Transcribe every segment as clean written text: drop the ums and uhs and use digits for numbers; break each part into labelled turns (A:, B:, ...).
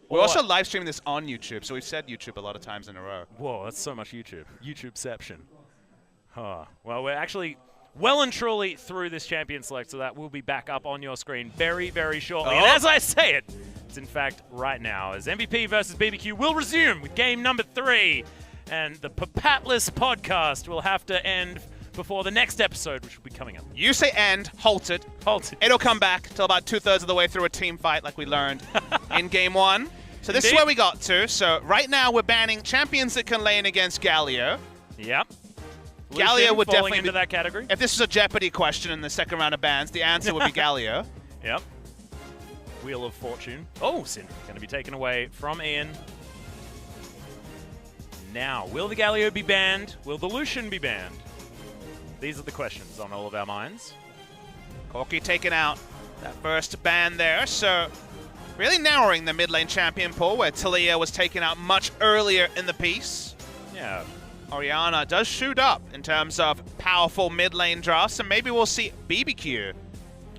A: We're also live streaming this on YouTube, so we've said YouTube a lot of times in a row.
B: Whoa, that's so much YouTube. YouTubeception. Huh. Well, we're actually well and truly through this champion select, so that will be back up on your screen very, very shortly. And as I say it, it's in fact right now, as MVP versus BBQ will resume with game number 3. And the Papatless podcast will have to end before the next episode, which will be coming up.
A: You say end, halt it.
B: Halt it.
A: It'll come back till about 2/3 of the way through a team fight like we learned in game 1. So this is where we got to. So right now we're banning champions that can lane against Galio.
B: Yep.
A: Galio would definitely
B: into that category.
A: If this was a Jeopardy question in the second round of bans, the answer would be Galio.
B: Yep. Wheel of Fortune. Oh, Syndra going to be taken away from Ian. Now, will the Galio be banned? Will the Lucian be banned? These are the questions on all of our minds.
A: Corki taking out that first ban there, so really narrowing the mid lane champion pool where Talia was taken out much earlier in the piece.
B: Yeah.
A: Orianna does shoot up in terms of powerful mid lane drafts, and maybe we'll see BBQ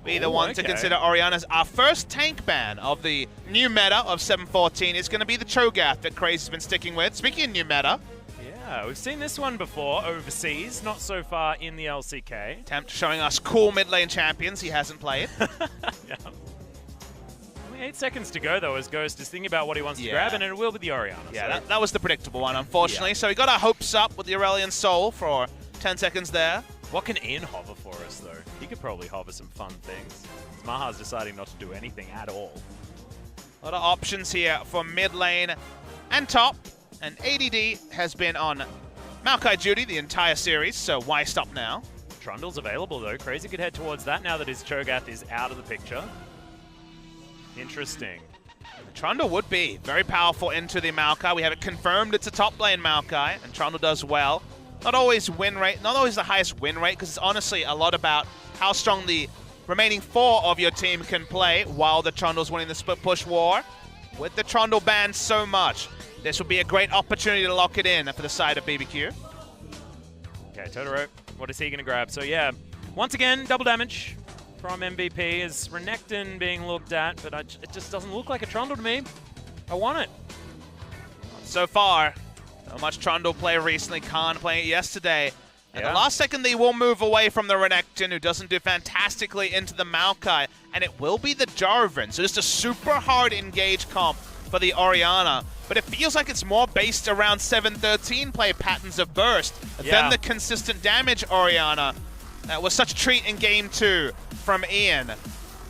A: be the one to consider Orianna's. Our first tank ban of the new meta of 7-14 is going to be the Cho'Gath that Crazy's been sticking with. Speaking of new meta.
B: Yeah, we've seen this one before overseas, not so far in the LCK.
A: Tempt showing us cool mid lane champions he hasn't played.
B: Yeah. Only 8 seconds to go, though, as Ghost is thinking about what he wants to grab, and it will be the Orianna.
A: Yeah, that was the predictable one, unfortunately. So we got our hopes up with the Aurelion Soul for 10 seconds there.
B: What can Ian hover for us, though? He could probably hover some fun things. Maha's deciding not to do anything at all.
A: A lot of options here for mid lane and top. And ADD has been on Maokai duty the entire series, so why stop now?
B: Trundle's available, though. Crazy could head towards that now that his Cho'Gath is out of the picture. Interesting.
A: Trundle would be very powerful into the Maokai. We have it confirmed it's a top lane Maokai, and Trundle does well. Not always win rate, not always the highest win rate, because it's honestly a lot about how strong the remaining 4 of your team can play while the Trundle's winning the split push war. With the Trundle banned so much, this would be a great opportunity to lock it in for the side of BBQ.
B: Okay, Totoro, what is he going to grab? So yeah, once again, double damage from MVP. Is Renekton being looked at, but it just doesn't look like a Trundle to me. I want it.
A: So far, so much Trundle play recently, Khan playing it yesterday. At the last second, they will move away from the Renekton, who doesn't do fantastically into the Maokai, and it will be the Jarvan. So just a super hard engage comp for the Orianna. But it feels like it's more based around 7-13 play patterns of burst than the consistent damage Orianna. That was such a treat in game 2 from Ian.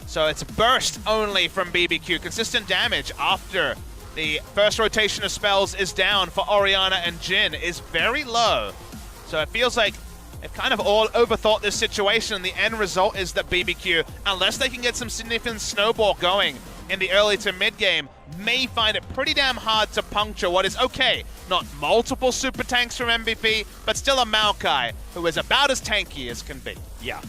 A: So it's burst only from BBQ. Consistent damage after the first rotation of spells is down for Orianna and Jhin is very low. So it feels like they've kind of all overthought this situation, and the end result is that BBQ, unless they can get some significant snowball going in the early to mid game, may find it pretty damn hard to puncture what is, okay, not multiple super tanks from MVP, but still a Maokai, who is about as tanky as can be.
B: Yeah.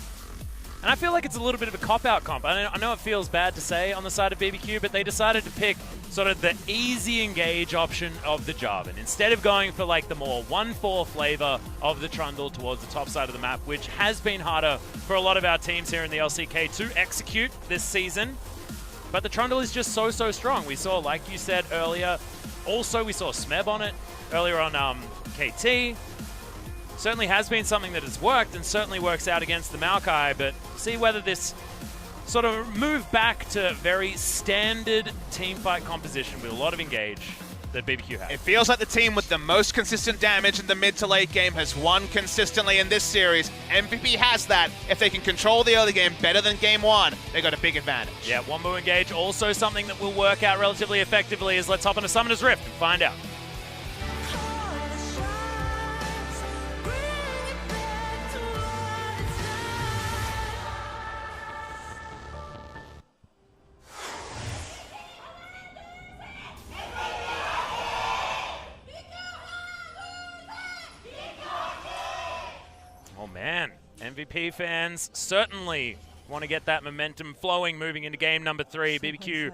B: And I feel like it's a little bit of a cop-out comp. I know it feels bad to say on the side of BBQ, but they decided to pick sort of the easy engage option of the Jarvan, instead of going for like the more 1-4 flavor of the Trundle towards the top side of the map, which has been harder for a lot of our teams here in the LCK to execute this season. But the Trundle is just so strong. We saw, like you said earlier, also we saw Smeb on it earlier on KT. Certainly has been something that has worked and certainly works out against the Maokai, but see whether this sort of move back to very standard teamfight composition with a lot of engage that BBQ has.
A: It feels like the team with the most consistent damage in the mid to late game has won consistently in this series. MVP has that. If they can control the early game better than game 1, they got a big advantage.
B: Yeah, Wombo engage, also something that will work out relatively effectively is let's hop into Summoner's Rift and find out. Oh man, MVP fans certainly want to get that momentum flowing moving into game number 3. BBQ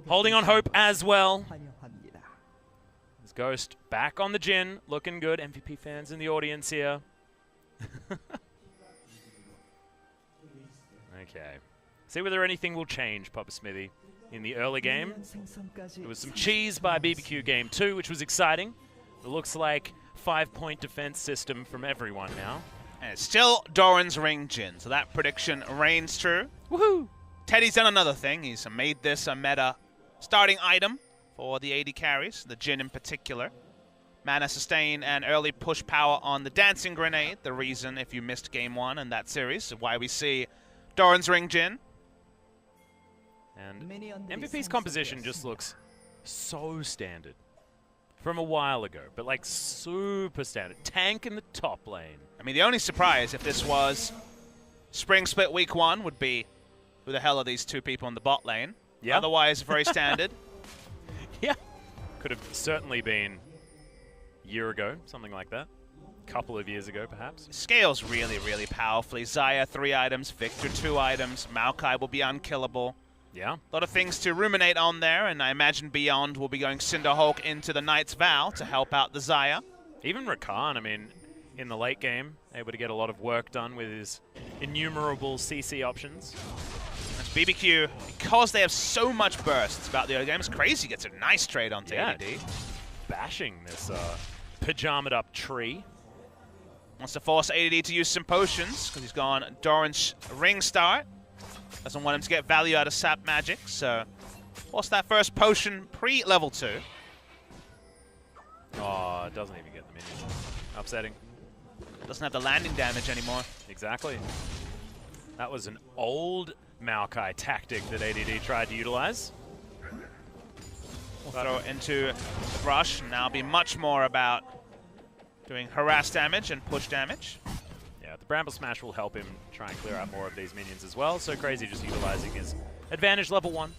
B: holding on hope as well. There's Ghost back on the Jhin, looking good. MVP fans in the audience here. Okay. See whether anything will change, Papa Smithy, in the early game. There was some cheese by BBQ game 2, which was exciting. It looks like 5-point defense system from everyone now.
A: And it's still Doran's Ring Jhin, so that prediction reigns true.
B: Woohoo!
A: Teddy's done another thing. He's made this a meta starting item for the AD carries, the Jhin in particular. Mana sustain and early push power on the Dancing Grenade, the reason if you missed game 1 in that series, why we see Doran's Ring Jhin.
B: And MVP's composition just looks so standard from a while ago, but like super standard. Tank in the top lane.
A: I mean, the only surprise if this was Spring Split Week 1 would be who the hell are these two people in the bot lane?
B: Yeah.
A: Otherwise, very standard.
B: Yeah. Could have certainly been a year ago, something like that. A couple of years ago, perhaps.
A: Scales really, really powerfully. Xayah 3 items, Victor 2 items, Maokai will be unkillable.
B: Yeah.
A: A lot of things to ruminate on there, and I imagine Beyond will be going Cinderhulk into the Knight's Vow to help out the Xayah.
B: Even Rakan, I mean, in the late game, able to get a lot of work done with his innumerable CC options.
A: As BBQ, because they have so much burst throughout the early game, it's crazy. Gets a nice trade onto ADD.
B: Bashing this pajamaed up tree.
A: Wants to force ADD to use some potions because he's gone Doran's Ring start. Doesn't want him to get value out of sap magic, so force that first potion pre-level 2.
B: Oh, it doesn't even get the minion. Upsetting.
A: Doesn't have the landing damage anymore.
B: Exactly. That was an old Maokai tactic that ADD tried to utilize.
A: We'll throw it into the brush, and now be much more about doing harass damage and push damage.
B: Yeah, the Bramble Smash will help him try and clear out more of these minions as well, so Crazy just utilizing his advantage level 1.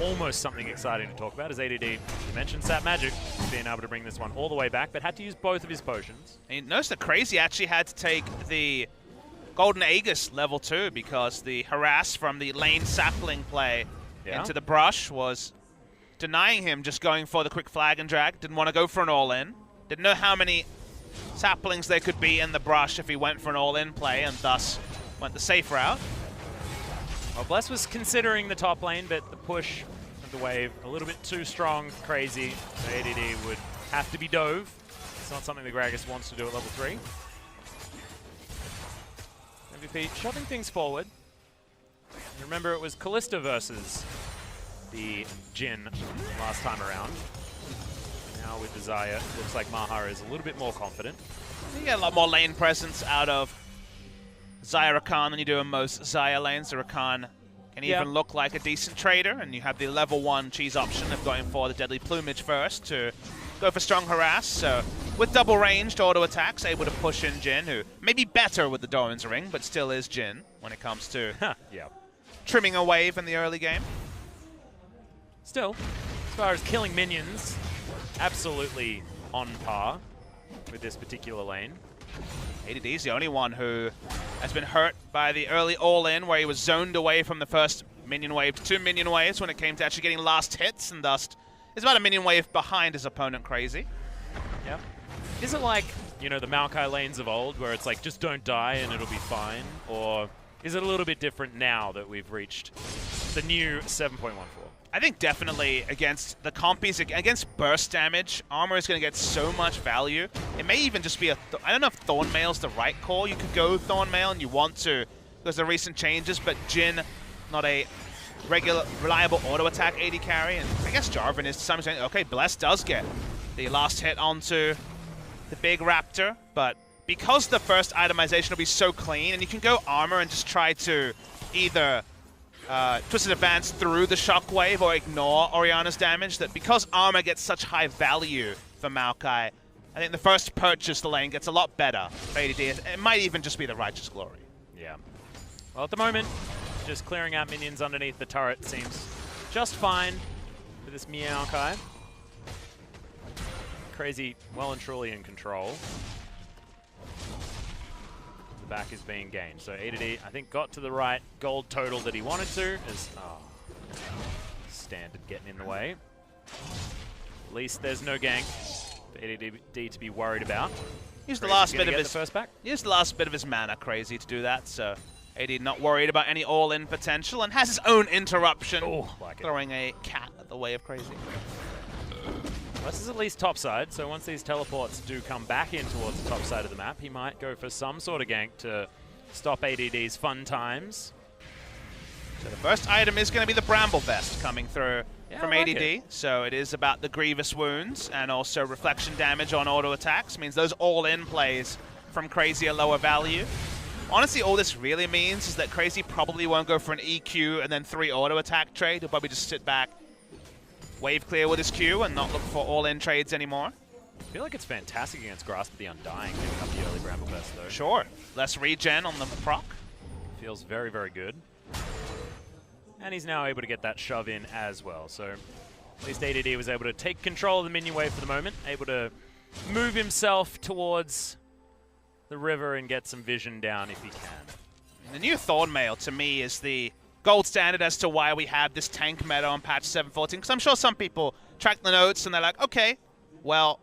B: Almost something exciting to talk about is ADD. You mentioned Sap Magic, being able to bring this one all the way back, but had to use both of his potions.
A: And you notice that Crazy actually had to take the Golden Aegis level 2 because the harass from the lane sapling play into the brush was denying him just going for the quick flag and drag. Didn't want to go for an all-in. Didn't know how many saplings there could be in the brush if he went for an all-in play, and thus went the safe route.
B: Well, Bless was considering the top lane, but the push of the wave a little bit too strong, Crazy. So ADD would have to be dove. It's not something the Gragas wants to do at level 3. MVP shoving things forward. Remember, it was Kalista versus the Jhin last time around. Now with the Xayah, looks like Maha is a little bit more confident.
A: You get a lot more lane presence out of Xayah Rakan than you do in most Xayah lanes. The Rakan can even look like a decent trader, and you have the level 1 cheese option of going for the Deadly Plumage first to go for strong harass. So with double ranged auto attacks, able to push in Jhin, who may be better with the Doran's Ring, but still is Jhin when it comes to trimming a wave in the early game.
B: Still, as far as killing minions, absolutely on par with this particular lane.
A: ADD is the only one who has been hurt by the early all-in, where he was zoned away from the first minion wave to 2 minion waves when it came to actually getting last hits, and thus is about a minion wave behind his opponent, Crazy.
B: Yep. Is it like, you know, the Maokai lanes of old, where it's like, just don't die and it'll be fine? Or is it a little bit different now that we've reached the new 7.14?
A: I think definitely against the compies, against burst damage, armor is going to get so much value. It may even just be a... I don't know if Thornmail's the right call. You could go Thornmail and you want to because of recent changes, but Jhin, not a regular, reliable auto attack AD carry, and I guess Jarvan is to some extent. Okay, Bless does get the last hit onto the big Raptor, but because the first itemization will be so clean, and you can go armor and just try to either Twisted Advance through the shockwave or ignore Orianna's damage, that because armor gets such high value for Maokai, I think the first purchase the lane gets a lot better for ADD. It might even just be the Righteous Glory.
B: Yeah. Well, at the moment, just clearing out minions underneath the turret seems just fine for this Maokai. Crazy, well and truly in control. The back is being gained. So ADD, I think, got to the right gold total that he wanted to. As standard getting in the way. At least there's no gank for ADD to be worried about.
A: Use the last bit of his
B: first back.
A: Use the last bit of his mana, Crazy, to do that. So AD not worried about any all-in potential and has his own interruption,
B: like
A: throwing a cat at the way of crazy.
B: This is at least top side, so once these teleports do come back in towards the top side of the map, he might go for some sort of gank to stop ADD's fun times.
A: So the first item is going to be the Bramble Vest coming through from ADD. So it is about the Grievous Wounds and also reflection damage on auto attacks. Means those all-in plays from Crazy are lower value. Honestly, all this really means is that Crazy probably won't go for an EQ and then 3 auto attack trade. He'll probably just sit back, wave clear with his Q, and not look for all-in trades anymore.
B: I feel like it's fantastic against Grasp of the Undying, giving up the early Bramble Vest, though.
A: Sure. Less regen on the proc.
B: Feels very, very good. And he's now able to get that shove in as well. So at least ADD was able to take control of the minion wave for the moment, able to move himself towards the river and get some vision down if he can.
A: The new Thornmail, to me, is the gold standard as to why we have this tank meta on patch 7.14, because I'm sure some people track the notes and they're like, okay, well,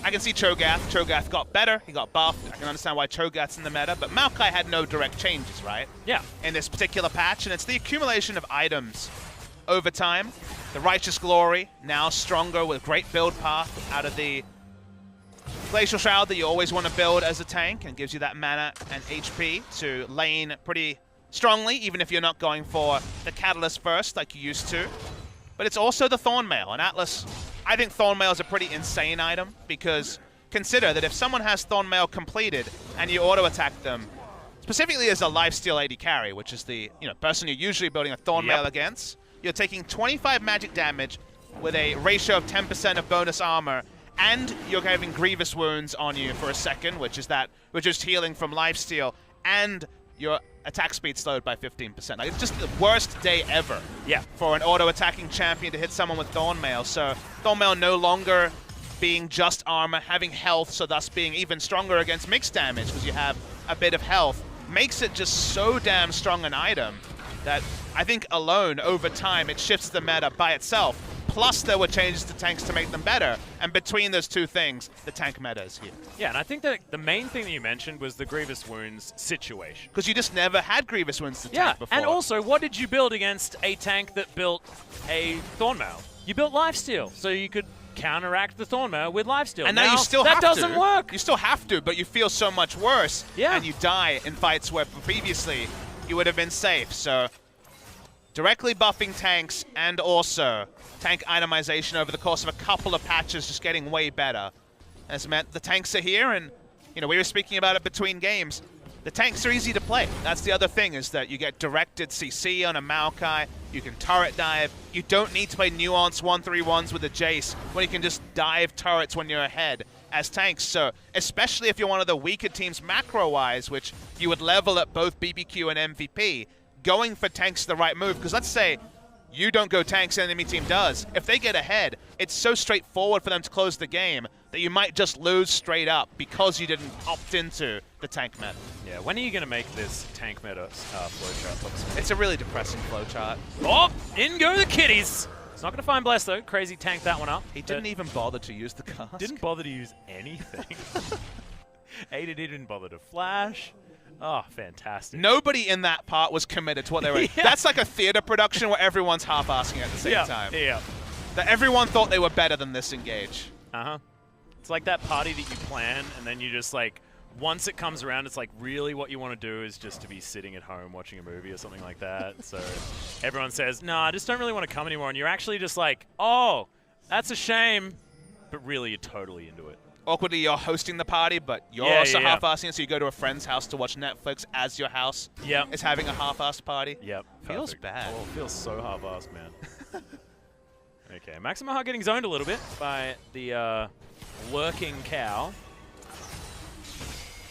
A: I can see Cho'Gath. Cho'Gath got better. He got buffed. I can understand why Cho'Gath's in the meta, but Maokai had no direct changes, right?
B: Yeah.
A: In this particular patch, and it's the accumulation of items over time. The Righteous Glory, now stronger with great build path out of the Glacial Shroud that you always want to build as a tank, and gives you that mana and HP to lane pretty strongly, even if you're not going for the Catalyst first like you used to. But it's also the Thornmail, and Atlas, I think Thornmail is a pretty insane item, because consider that if someone has Thornmail completed and you auto-attack them, specifically as a lifesteal AD carry, which is the person you're usually building a Thornmail against, you're taking 25 magic damage with a ratio of 10% of bonus armor, and you're having Grievous Wounds on you for a second, which is that reduced healing from lifesteal, and your attack speed slowed by 15%. Like, it's just the worst day ever for an auto-attacking champion to hit someone with Thornmail. So Thornmail no longer being just armor, having health, so thus being even stronger against mixed damage because you have a bit of health, makes it just so damn strong an item that I think alone, over time, it shifts the meta by itself. Plus, there were changes to tanks to make them better. And between those two things, the tank meta is here.
B: Yeah, and I think that the main thing that you mentioned was the Grievous Wounds situation.
A: Because you just never had Grievous Wounds to tank before.
B: And also, what did you build against a tank that built a Thornmail? You built Lifesteal, so you could counteract the Thornmail with Lifesteal.
A: And now you still have to.
B: That doesn't work.
A: You still have to, but you feel so much worse.
B: Yeah.
A: And you die in fights where previously you would have been safe. So directly buffing tanks and also tank itemization over the course of a couple of patches just getting way better has meant the tanks are here, and we were speaking about it between games. The tanks are easy to play. That's the other thing, is that you get directed CC on a Maokai, you can turret dive, you don't need to play nuanced 1-3-1s with a Jace when you can just dive turrets when you're ahead as tanks. So especially if you're one of the weaker teams macro-wise, which you would level at both BBQ and MVP, going for tanks is the right move, because let's say you don't go tanks and the enemy team does. If they get ahead, it's so straightforward for them to close the game that you might just lose straight up because you didn't opt into the tank meta.
B: Yeah, when are you going to make this tank meta flowchart?
A: It's a really depressing flowchart.
B: Oh, in go the kitties! It's not going to find Bless, though. Crazy tanked that one up.
A: He didn't even bother to use the cask.
B: Didn't bother to use anything. ADD didn't bother to flash. Oh, fantastic.
A: Nobody in that part was committed to what they were. That's like a theater production where everyone's half-asking at the same time.
B: Yeah.
A: That everyone thought they were better than this engage.
B: Uh-huh. It's like that party that you plan, and then you just, like, once it comes around, it's like, really what you want to do is just to be sitting at home watching a movie or something like that. So everyone says, no, I just don't really want to come anymore. And you're actually just like, oh, that's a shame. But really, you're totally into it.
A: Awkwardly, you're hosting the party, but you're also half-assing it, so you go to a friend's house to watch Netflix as your house is having a half-assed party.
B: Yep.
A: Feels bad.
B: Oh, feels so half-assed, man. Okay, Maximaha getting zoned a little bit by the lurking cow.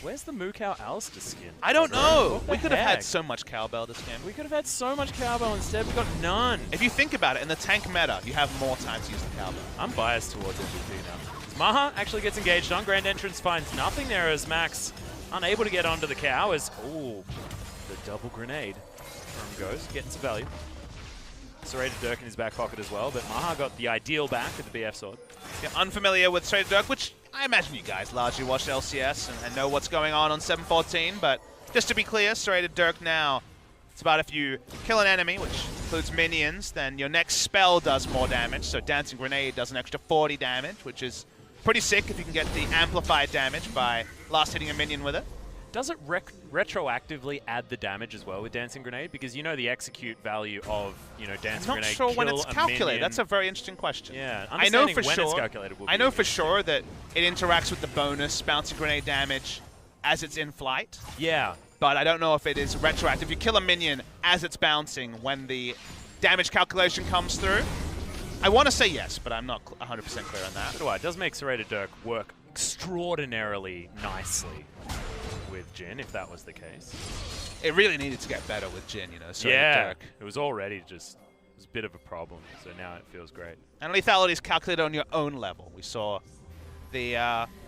B: Where's the Moo Cow Alistair skin?
A: I don't know. We could have had so much cowbell this game.
B: We could have had so much cowbell. Instead, we got none.
A: If you think about it, in the tank meta, you have more time to use the cowbell.
B: I'm biased towards MVP now. Maha actually gets engaged on. Grand Entrance finds nothing there as Max unable to get onto the cow as, ooh, the double grenade from Ghost, getting some value. Serrated Dirk in his back pocket as well, but Maha got the ideal back with the BF sword.
A: Yeah, unfamiliar with Serrated Dirk, which I imagine you guys largely watched LCS and know what's going on 7.14, but Just to be clear, Serrated Dirk now, it's about if you kill an enemy, which includes minions, then your next spell does more damage. So Dancing Grenade does an extra 40 damage, which is pretty sick if you can get the amplified damage by last hitting a minion with it.
B: Does it retroactively add the damage as well with Dancing Grenade? Because you know the execute value of, Dancing Grenade.
A: I'm not sure when it's calculated. That's a very interesting question.
B: Yeah,
A: I know for
B: when
A: sure.
B: It's calculated
A: I know for sure that it interacts with the bonus Bouncing Grenade damage as it's in flight.
B: Yeah.
A: But I don't know if it is retroactive. If you kill a minion as it's bouncing when the damage calculation comes through, I want to say yes, but I'm not 100% clear on that.
B: So do I. It does make Serrated Dirk work extraordinarily nicely with Jhin, if that was the case.
A: It really needed to get better with Jhin, Serrated Dirk.
B: It was already just a bit of a problem, so now it feels great.
A: And lethality is calculated on your own level. We saw the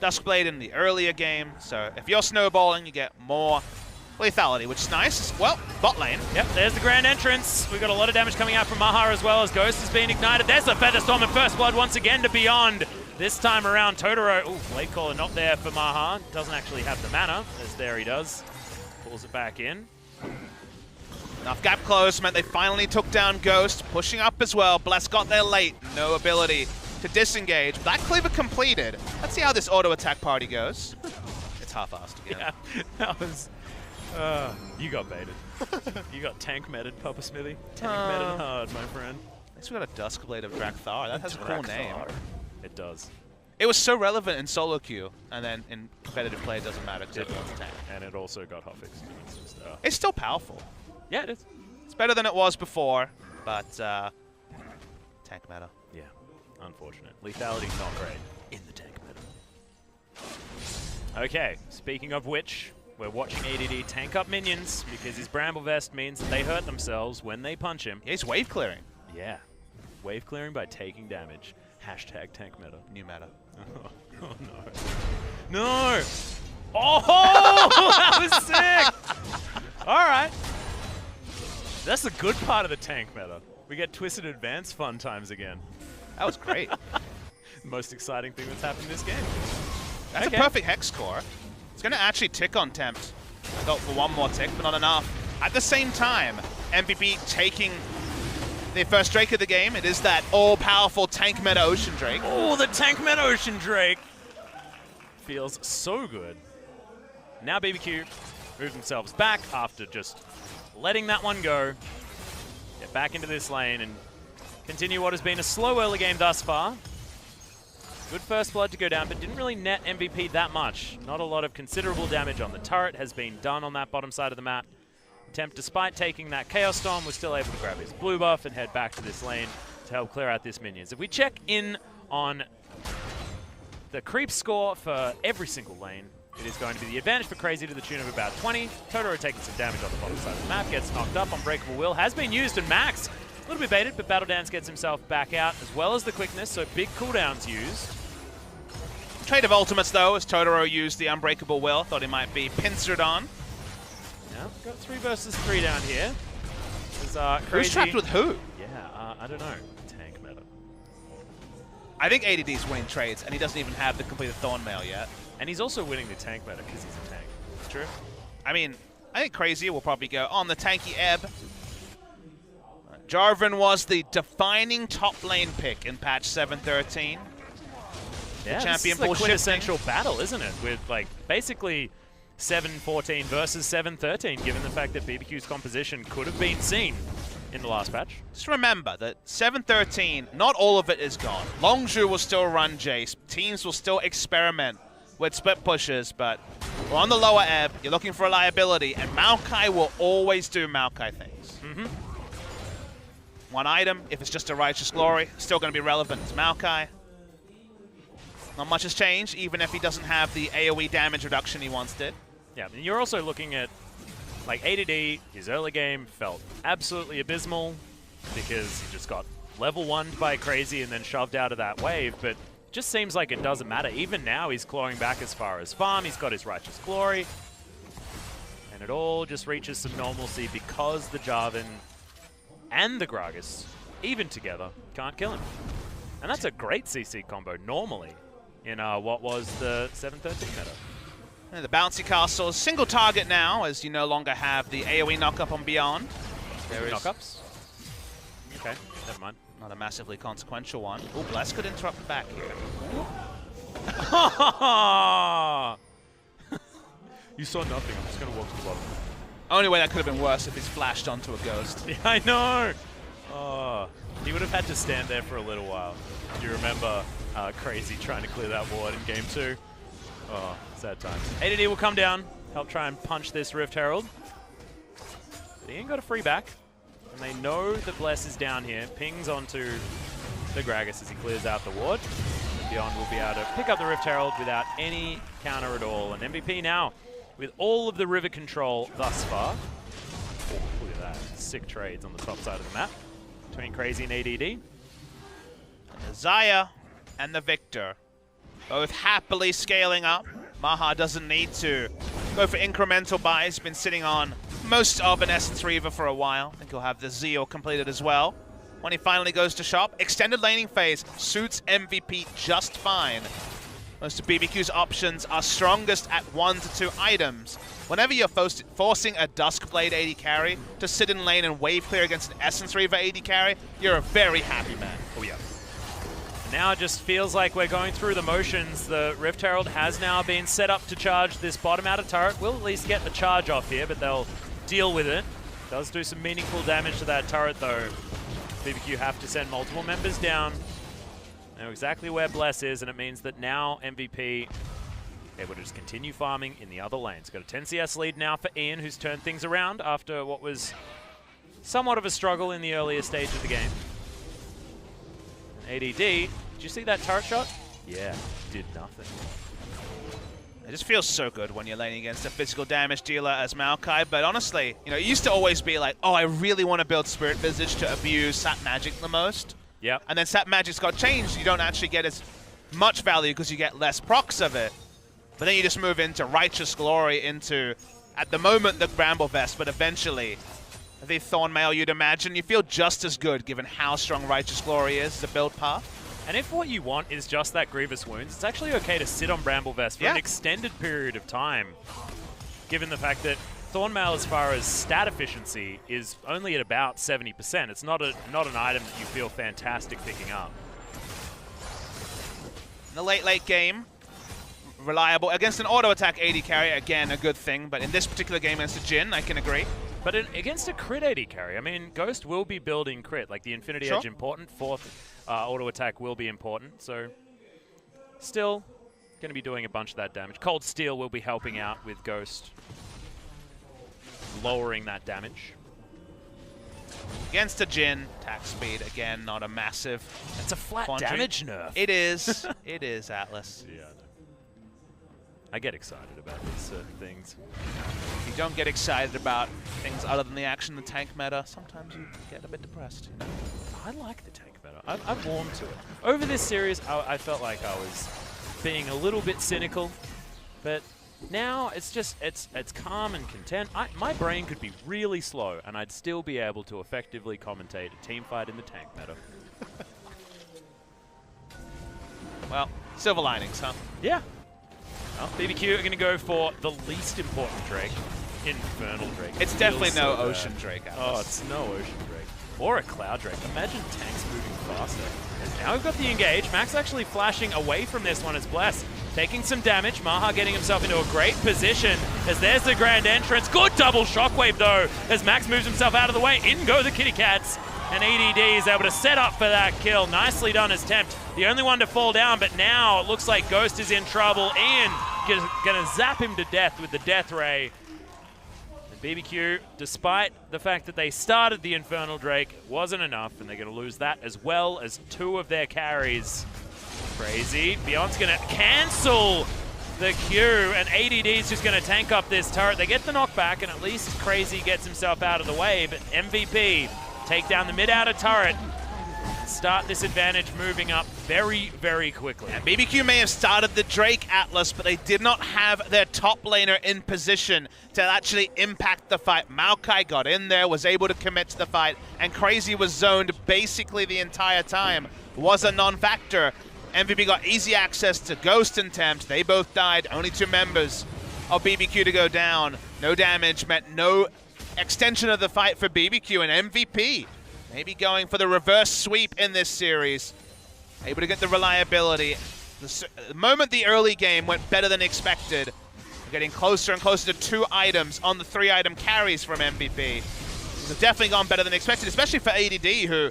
A: Duskblade in the earlier game, so if you're snowballing, you get more lethality, which is nice. Well, bot lane.
B: Yep, there's the grand entrance. We've got a lot of damage coming out from Maha as well as Ghost is being ignited. There's a Featherstorm and First Blood once again to Beyond. This time around, Totoro, Blade Caller not there for Maha. Doesn't actually have the mana, as there he does. Pulls it back in.
A: Enough gap close meant they finally took down Ghost, pushing up as well. Bless got there late, no ability to disengage. That cleaver completed. Let's see how this auto attack party goes. It's half-assed again.
B: Yeah, that was... you got baited. You got tank meted, Papa Smithy. Tank meted hard, my friend.
A: At least we got a Duskblade of Drakthar. That has a cool name.
B: It does.
A: It was so relevant in solo queue, and then in competitive play it doesn't matter because everyone's tank.
B: And it also got Huffix. It's just,
A: it's still powerful.
B: Yeah, it is.
A: It's better than it was before, but tank meta.
B: Yeah, unfortunate. Lethality not great in the tank meta. Okay, speaking of which, we're watching ADD tank up minions because his Bramble Vest means that they hurt themselves when they punch him.
A: Yeah, he's wave clearing.
B: Yeah. Wave clearing by taking damage. Hashtag tank meta.
A: New meta.
B: Oh no. No! Oh! That was sick! Alright. That's the good part of the tank meta. We get Twisted Advance fun times again.
A: That was great.
B: Most exciting thing that's happened this game.
A: That's a perfect hex score. It's going to actually tick on Tempt. I thought for one more tick, but not enough. At the same time, MVP taking the first Drake of the game. It is that all-powerful tank meta Ocean Drake.
B: Oh, the tank meta Ocean Drake. Feels so good. Now BBQ move themselves back after just letting that one go. Get back into this lane and continue what has been a slow early game thus far. Good First Blood to go down, but didn't really net MVP that much. Not a lot of considerable damage on the turret has been done on that bottom side of the map. Tempt, despite taking that Chaos Storm, was still able to grab his blue buff and head back to this lane to help clear out this minions. If we check in on the creep score for every single lane, it is going to be the advantage for Crazy to the tune of about 20. Totoro taking some damage on the bottom side of the map, gets knocked up. Unbreakable Will has been used and maxed. A little bit baited, but Battle Dance gets himself back out, as well as the quickness, so big cooldowns used.
A: Trade of ultimates, though, as Totoro used the Unbreakable Will. Thought he might be pincered on.
B: Yeah, got 3 versus 3 down here.
A: Who's trapped with who?
B: Yeah, I don't know. Tank meta.
A: I think ADD's winning trades, and he doesn't even have the completed Thornmail yet.
B: And he's also winning the tank meta because he's a tank.
A: True. I mean, I think Crazy will probably go on the tanky ebb. Jarvan was the defining top lane pick in patch 7.13.
B: Yeah,
A: champion
B: this is
A: pool
B: a quintessential battle, isn't it? With like basically 7.14 versus 7.13, given the fact that BBQ's composition could have been seen in the last patch.
A: Just remember that 7.13, not all of it is gone. Longzhu will still run Jace. Teams will still experiment with split pushes, but we're on the lower ebb. You're looking for reliability, and Maokai will always do Maokai things. One item, if it's just a Righteous Glory, still going to be relevant to Maokai. Not much has changed, even if he doesn't have the AoE damage reduction he once did.
B: Yeah, and you're also looking at, like, ADD, his early game felt absolutely abysmal because he just got level 1'd by Crazy and then shoved out of that wave, but it just seems like it doesn't matter. Even now, he's clawing back as far as farm, he's got his Righteous Glory, and it all just reaches some normalcy because the Jarvan and the Gragas, even together, can't kill him. And that's a great CC combo, normally, in what was the 7.13 meta.
A: And the bouncy castle is single target now, as you no longer have the AoE knockup on Beyond.
B: There is knockups. Okay, never mind.
A: Not a massively consequential one. Oh, Bless could interrupt the back here.
B: You saw nothing. I'm just going to walk to the bottom.
A: Only way that could have been worse if he's flashed onto a ghost.
B: Yeah, I know. Oh, he would have had to stand there for a little while. Do you remember Crazy trying to clear that ward in game 2? Oh, sad times. ADD will come down, help try and punch this Rift Herald. But he ain't got a free back. And they know that Bless is down here. Pings onto the Gragas as he clears out the ward. Beyond will be able to pick up the Rift Herald without any counter at all. And MVP now, with all of the river control thus far. Oh, look at that. Sick trades on the top side of the map between Crazy and ADD.
A: And the Xayah and the Victor both happily scaling up. Maha doesn't need to go for incremental buys. Been sitting on most of an Essence Reaver for a while. I think he'll have the Zeal completed as well. When he finally goes to shop, extended laning phase suits MVP just fine. Most of BBQ's options are strongest at 1 to 2 items. Whenever you're forcing a Duskblade AD carry to sit in lane and wave clear against an Essence Reaver AD carry, you're a very happy man.
B: Oh yeah. Now it just feels like we're going through the motions. The Rift Herald has now been set up to charge this bottom outer turret. We'll at least get the charge off here, but they'll deal with it. Does do some meaningful damage to that turret though. BBQ have to send multiple members down. Know exactly where Bless is, and it means that now MVP able to just continue farming in the other lanes. Got a 10 CS lead now for Ian, who's turned things around after what was somewhat of a struggle in the earlier stage of the game. And ADD, did you see that turret shot? Yeah, did nothing.
A: It just feels so good when you're laning against a physical damage dealer as Maokai, but honestly, you know, it used to always be like, oh, I really want to build Spirit Visage to abuse Sap Magic the most.
B: Yep.
A: And then Sap Magic's got changed. You don't actually get as much value because you get less procs of it. But then you just move into Righteous Glory, into, at the moment, the Bramble Vest, but eventually the Thornmail, you'd imagine. You feel just as good given how strong Righteous Glory is as a build path.
B: And if what you want is just that Grievous Wounds, it's actually okay to sit on Bramble Vest for an extended period of time, given the fact that Thornmail, as far as stat efficiency, is only at about 70%. It's not an item that you feel fantastic picking up.
A: In the late game, reliable. Against an auto-attack AD carry, again, a good thing. But in this particular game against a Jhin, I can agree.
B: But against a crit AD carry, I mean, Ghost will be building crit. Like, the Infinity Edge important. Fourth auto-attack will be important. So, still going to be doing a bunch of that damage. Cold Steel will be helping out with Ghost, lowering that damage.
A: Against a Jhin, attack speed, again, not a massive.
B: It's a flat damage nerf.
A: It is. It is, Atlas.
B: Yeah, I get excited about these certain things.
A: If you don't get excited about things other than the action and tank meta, sometimes you get a bit depressed. You know?
B: I like the tank meta. I've warmed to it. Over this series, I felt like I was being a little bit cynical, but now it's just, it's calm and content. My brain could be really slow, and I'd still be able to effectively commentate a team fight in the tank meta.
A: Well, silver linings, huh?
B: Yeah. Well, BBQ are going to go for the least important Drake, Infernal Drake.
A: It's definitely no Ocean Drake, Atlas.
B: Oh, it's no Ocean Drake. Or a Cloud Drake. Imagine tanks moving faster. And now we've got the engage. Max actually flashing away from this one as Bless taking some damage. Maha getting himself into a great position as there's the grand entrance. Good double shockwave though as Max moves himself out of the way. In go the Kitty Cats. And EDD is able to set up for that kill. Nicely done as Tempt. The only one to fall down, but now it looks like Ghost is in trouble. Ian gonna zap him to death with the Death Ray. BBQ, despite the fact that they started the Infernal Drake, wasn't enough, and they're going to lose that as well as 2 of their carries. Crazy. Beyond's going to cancel the Q, and ADD's just going to tank up this turret. They get the knockback, and at least Crazy gets himself out of the way, but MVP take down the mid-outer turret, start this advantage moving up very, very quickly.
A: And BBQ may have started the Drake Atlas, but they did not have their top laner in position to actually impact the fight. Maokai got in there, was able to commit to the fight, and Crazy was zoned basically the entire time. Was a non-factor. MVP got easy access to Ghost and Tempt. They both died, only 2 members of BBQ to go down. No damage meant no extension of the fight for BBQ, and MVP maybe going for the reverse sweep in this series. Able to get the reliability. The moment the early game went better than expected, we're getting closer and closer to 2 items on the 3-item carries from MVP. It's definitely gone better than expected, especially for ADD, who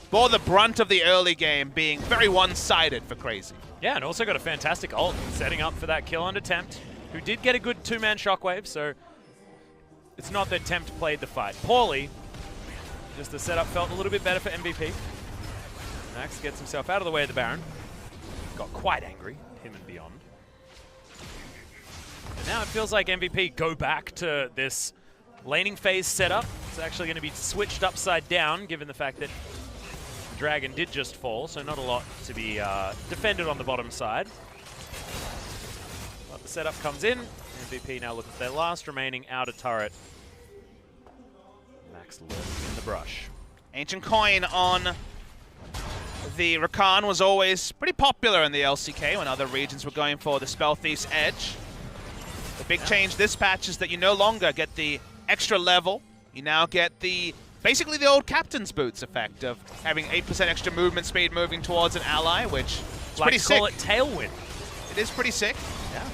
A: bore the brunt of the early game being very one-sided for Crazy.
B: Yeah, and also got a fantastic ult setting up for that kill on Attempt, who did get a good 2-man shockwave, so it's not that Tempt played the fight poorly, just the setup felt a little bit better for MVP. Max gets himself out of the way of the Baron. Got quite angry, him and Beyond. And now it feels like MVP go back to this laning phase setup. It's actually going to be switched upside down, given the fact that Dragon did just fall, so not a lot to be defended on the bottom side. But the setup comes in. MVP now looking for their last remaining outer turret. Max lurking in the brush.
A: Ancient Coin on the Rakan was always pretty popular in the LCK when other regions were going for the Spell Thief's Edge. The big change this patch is that you no longer get the extra level. You now get the basically the old Captain's Boots effect of having 8% extra movement speed moving towards an ally, which is pretty sick.
B: Call it Tailwind.
A: It is pretty sick.
B: Yeah.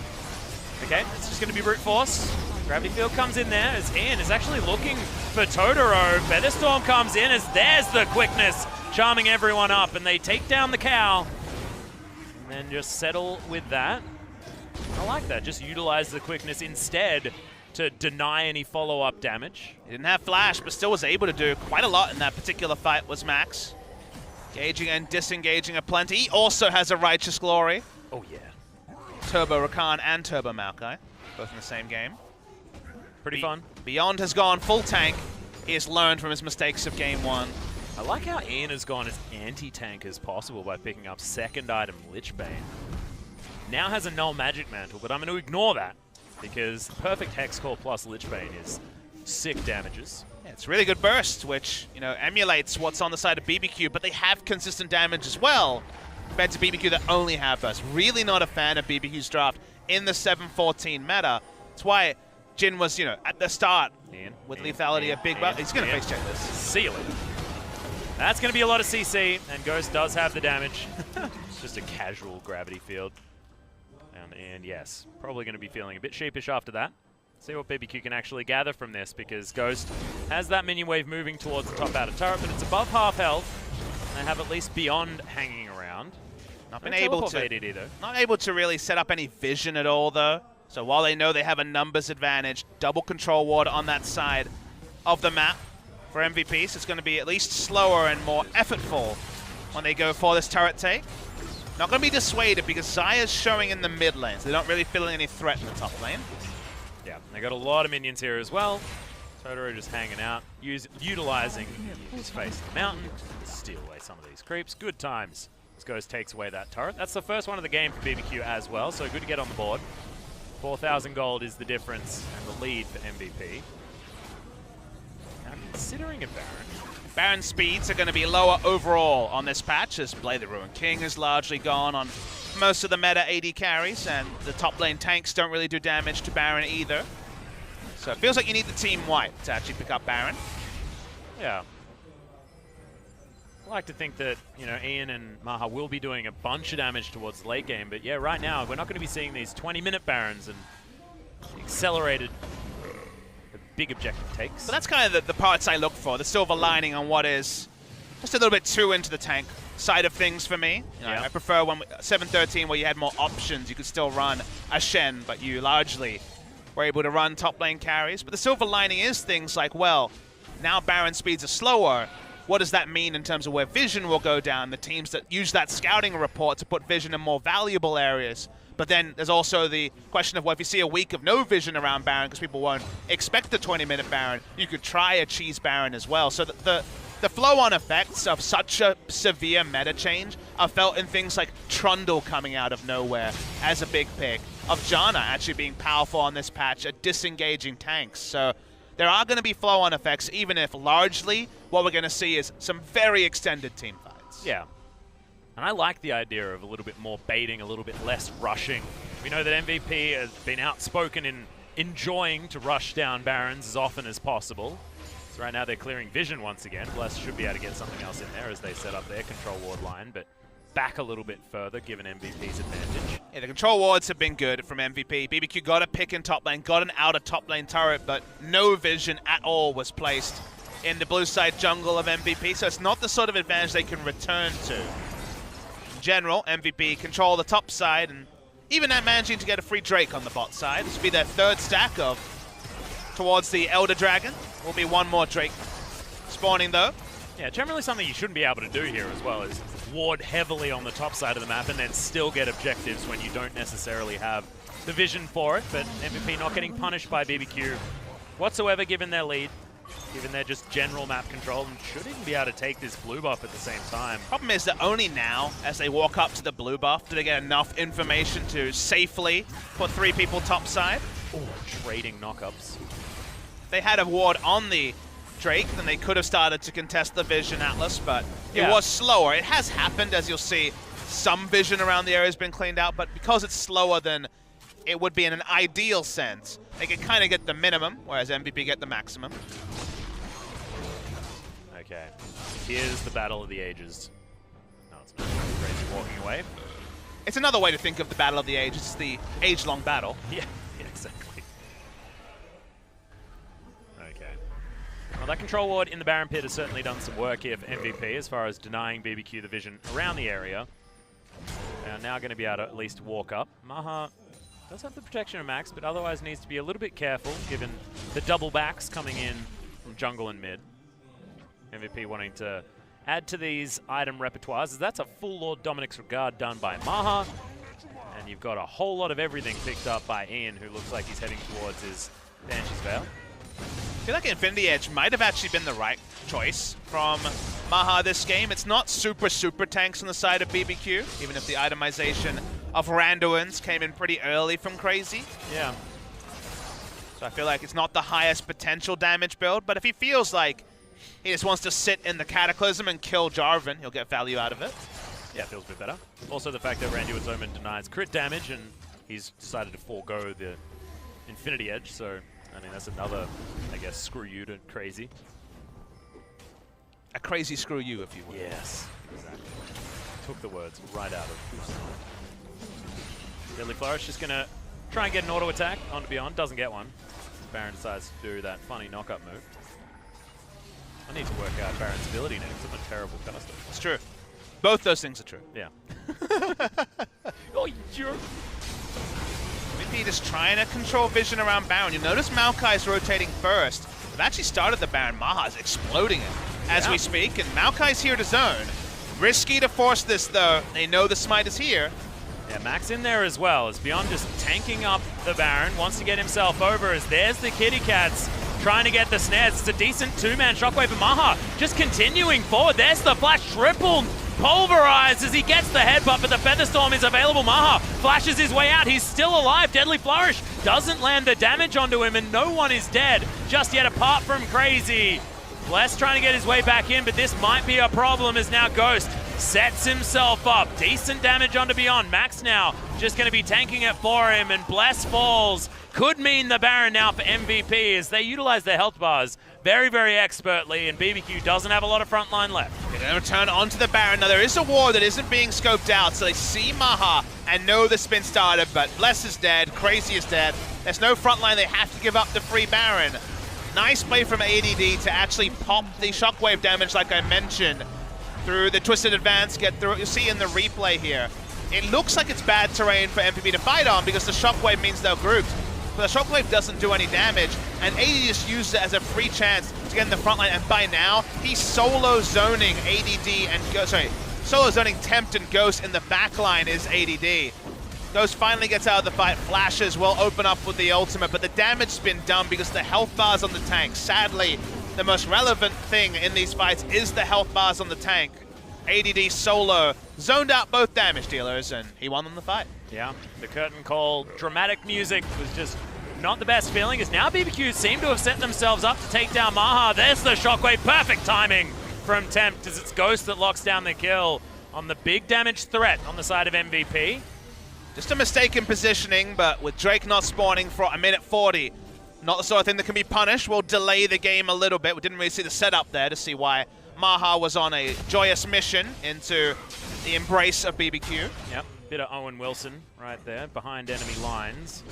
B: Okay, it's just going to be brute force. Gravity Field comes in there as Ian is actually looking for Totoro. Featherstorm comes in as there's the quickness, charming everyone up, and they take down the cow. And then just settle with that. I like that, just utilize the quickness instead to deny any follow-up damage.
A: He didn't have flash, but still was able to do quite a lot in that particular fight was Max. Engaging and disengaging aplenty. He also has a Righteous Glory.
B: Oh yeah.
A: Turbo Rakan and Turbo Maokai, both in the same game.
B: Pretty fun.
A: Beyond has gone full tank. He has learned from his mistakes of game 1.
B: I like how Ian has gone as anti-tank as possible by picking up second item Lichbane. Now has a null magic mantle, but I'm going to ignore that because perfect Hex Core plus Lichbane is sick damages.
A: Yeah, it's really good burst, which emulates what's on the side of BBQ, but they have consistent damage as well compared to BBQ that only have burst. Really not a fan of BBQ's draft in the 7-14 meta. That's why Jin was, at the start with lethality a big buff. He's going to face check this.
B: See you later. That's going to be a lot of CC, and Ghost does have the damage. It's just a casual gravity field. And yes, probably going to be feeling a bit sheepish after that. See what BBQ can actually gather from this, because Ghost has that minion wave moving towards the top outer turret, but it's above half health. They have at least Beyond hanging around.
A: Not able to really set up any vision at all, though. So while they know they have a numbers advantage, double control ward on that side of the map for MVP, so it's going to be at least slower and more effortful when they go for this turret take. Not going to be dissuaded because Zaya's showing in the mid lane, so they're not really feeling any threat in the top lane.
B: Yeah, they got a lot of minions here as well. Totoro just hanging out, utilizing his face to the mountain to steal away some of these creeps. Good times as Ghost takes away that turret. That's the first one of the game for BBQ as well, so good to get on the board. 4,000 gold is the difference and the lead for MVP. Now considering a Baron.
A: Baron speeds are going to be lower overall on this patch as Blade the Ruined King is largely gone on most of the meta AD carries, and the top lane tanks don't really do damage to Baron either. So it feels like you need the team wipe to actually pick up Baron.
B: Yeah. I like to think that, Ian and Maha will be doing a bunch of damage towards the late game, but yeah, right now, we're not going to be seeing these 20-minute Barons and accelerated big objective takes.
A: But that's kind of the parts I look for, the silver lining on what is just a little bit too into the tank side of things for me. I prefer when 7-13 where you had more options, you could still run a Shen, but you largely were able to run top lane carries. But the silver lining is things like, well, now Baron speeds are slower. What does that mean in terms of where vision will go down? The teams that use that scouting report to put vision in more valuable areas. But then there's also the question of, well, if you see a week of no vision around Baron because people won't expect the 20-minute Baron, you could try a cheese Baron as well. So the flow-on effects of such a severe meta change are felt in things like Trundle coming out of nowhere as a big pick, of Janna actually being powerful on this patch at disengaging tanks. So there are going to be flow-on effects, even if largely what we're going to see is some very extended team fights.
B: Yeah. And I like the idea of a little bit more baiting, a little bit less rushing. We know that MVP has been outspoken in enjoying to rush down Barons as often as possible. So right now they're clearing vision once again. Bless should be able to get something else in there as they set up their control ward line, but back a little bit further given MVP's advantage.
A: Yeah, the control wards have been good from MVP. BBQ got a pick in top lane, got an outer top lane turret, but no vision at all was placed in the blue side jungle of MVP, so it's not the sort of advantage they can return to. In general, MVP control the top side, and even at managing to get a free Drake on the bot side. This will be their third stack of towards the Elder Dragon. Will be one more Drake spawning though.
B: Yeah, generally something you shouldn't be able to do here as well is ward heavily on the top side of the map and then still get objectives when you don't necessarily have the vision for it, but MVP not getting punished by BBQ whatsoever given their lead, given their just general map control, and should even be able to take this blue buff at the same time.
A: Problem is that only now, as they walk up to the blue buff, do they get enough information to safely put 3 people top side.
B: Ooh, trading knockups.
A: If they had a ward on the Drake, then they could have started to contest the vision Atlas, but it was slower. It has happened, as you'll see, some vision around the area has been cleaned out, but because it's slower than it would be in an ideal sense, they can kind of get the minimum, whereas MVP get the maximum.
B: Okay, here's the battle of the ages. No, it's not. Crazy walking away.
A: It's another way to think of the battle of the ages. It's the age-long battle.
B: Yeah, exactly. Okay. Well, that control ward in the Baron Pit has certainly done some work here for MVP as far as denying BBQ the vision around the area. They are now going to be able to at least walk up. Maha does have the protection of Max, but otherwise needs to be a little bit careful given the double backs coming in from jungle and mid. MVP wanting to add to these item repertoires, as that's a full Lord Dominic's Regard done by Maha. And you've got a whole lot of everything picked up by Ian, who looks like he's heading towards his Banshee's Veil.
A: I feel like Infinity Edge might have actually been the right choice from Maha this game. It's not super tanks on the side of BBQ, even if the itemization of Randuin's came in pretty early from Crazy.
B: Yeah.
A: So I feel like it's not the highest potential damage build, but if he feels like he just wants to sit in the Cataclysm and kill Jarvan, he'll get value out of it.
B: Yeah, feels a bit better. Also the fact that Randuin's Omen denies crit damage, and he's decided to forego the Infinity Edge, so I mean that's another, I guess, screw you to Crazy.
A: A crazy screw you, if you will.
B: Yes, exactly. Took the words right out of Goose. Deadly Flourish just going to try and get an auto attack onto Beyond, doesn't get one. Baron decides to do that funny knock-up move. I need to work out Baron's ability next. I'm a terrible caster.
A: It's true. Both those things are true.
B: Yeah. Oh, you jerk.
A: MVP just trying to control vision around Baron. You notice Maokai's rotating first. They've actually started the Baron. Maha's exploding it as we speak, and Maokai's here to zone. Risky to force this, though. They know the smite is here.
B: Yeah, Max in there as well, as Beyond just tanking up the Baron, wants to get himself over, as there's the Kitty Cats trying to get the snares. It's a decent two-man shockwave for Maha, just continuing forward. There's the flash, triple pulverized as he gets the headbutt, but the Featherstorm is available. Maha flashes his way out. He's still alive. Deadly Flourish doesn't land the damage onto him, and no one is dead just yet apart from Crazy. Bless trying to get his way back in, but this might be a problem as now Ghost sets himself up. Decent damage onto Beyond. Max now just going to be tanking it for him, and Bless falls. Could mean the Baron now for MVP as they utilize their health bars very expertly, and BBQ doesn't have a lot of frontline left.
A: They're going to return onto the Baron. Now there is a ward that isn't being scoped out, so they see Maha and know the spin started, but Bless is dead, Crazy is dead. There's no frontline, they have to give up the free Baron. Nice play from ADD to actually pop the shockwave damage like I mentioned through the Twisted Advance, get through it. You'll see in the replay here. It looks like it's bad terrain for MVP to fight on because the shockwave means they're grouped. But the shockwave doesn't do any damage, and ADD just used it as a free chance to get in the front line, and by now, he's solo zoning ADD and solo zoning Tempt and Ghost in the back line is ADD. Ghost finally gets out of the fight, flashes will open up with the ultimate, but the damage's been done because the health bars on the tank. Sadly, the most relevant thing in these fights is the health bars on the tank. ADD solo zoned out both damage dealers, and he won them the fight.
B: Yeah, the curtain call, dramatic music was just not the best feeling, as now BBQ seem to have set themselves up to take down Maha. There's the shockwave, perfect timing from Tempt, as it's Ghost that locks down the kill on the big damage threat on the side of MVP.
A: Just a mistake in positioning, but with Drake not spawning for a minute 40, not the sort of thing that can be punished. We'll delay the game a little bit. We didn't really see the setup there to see why Maha was on a joyous mission into the embrace of BBQ.
B: Yep, bit of Owen Wilson right there, behind enemy lines.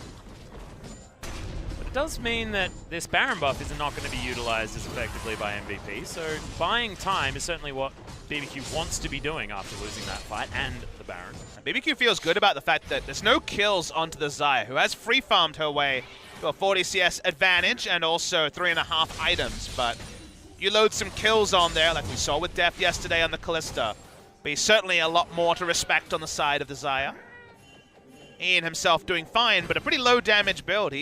B: But it does mean that this Baron buff is not going to be utilized as effectively by MVP, so buying time is certainly what BBQ wants to be doing after losing that fight and the Baron.
A: BBQ feels good about the fact that there's no kills onto the Xayah, who has free farmed her way to a 40 CS advantage and also 3.5 items, but you load some kills on there like we saw with Def yesterday on the Kalista. But he's certainly a lot more to respect on the side of the Xayah. Ian himself doing fine, but a pretty low damage build.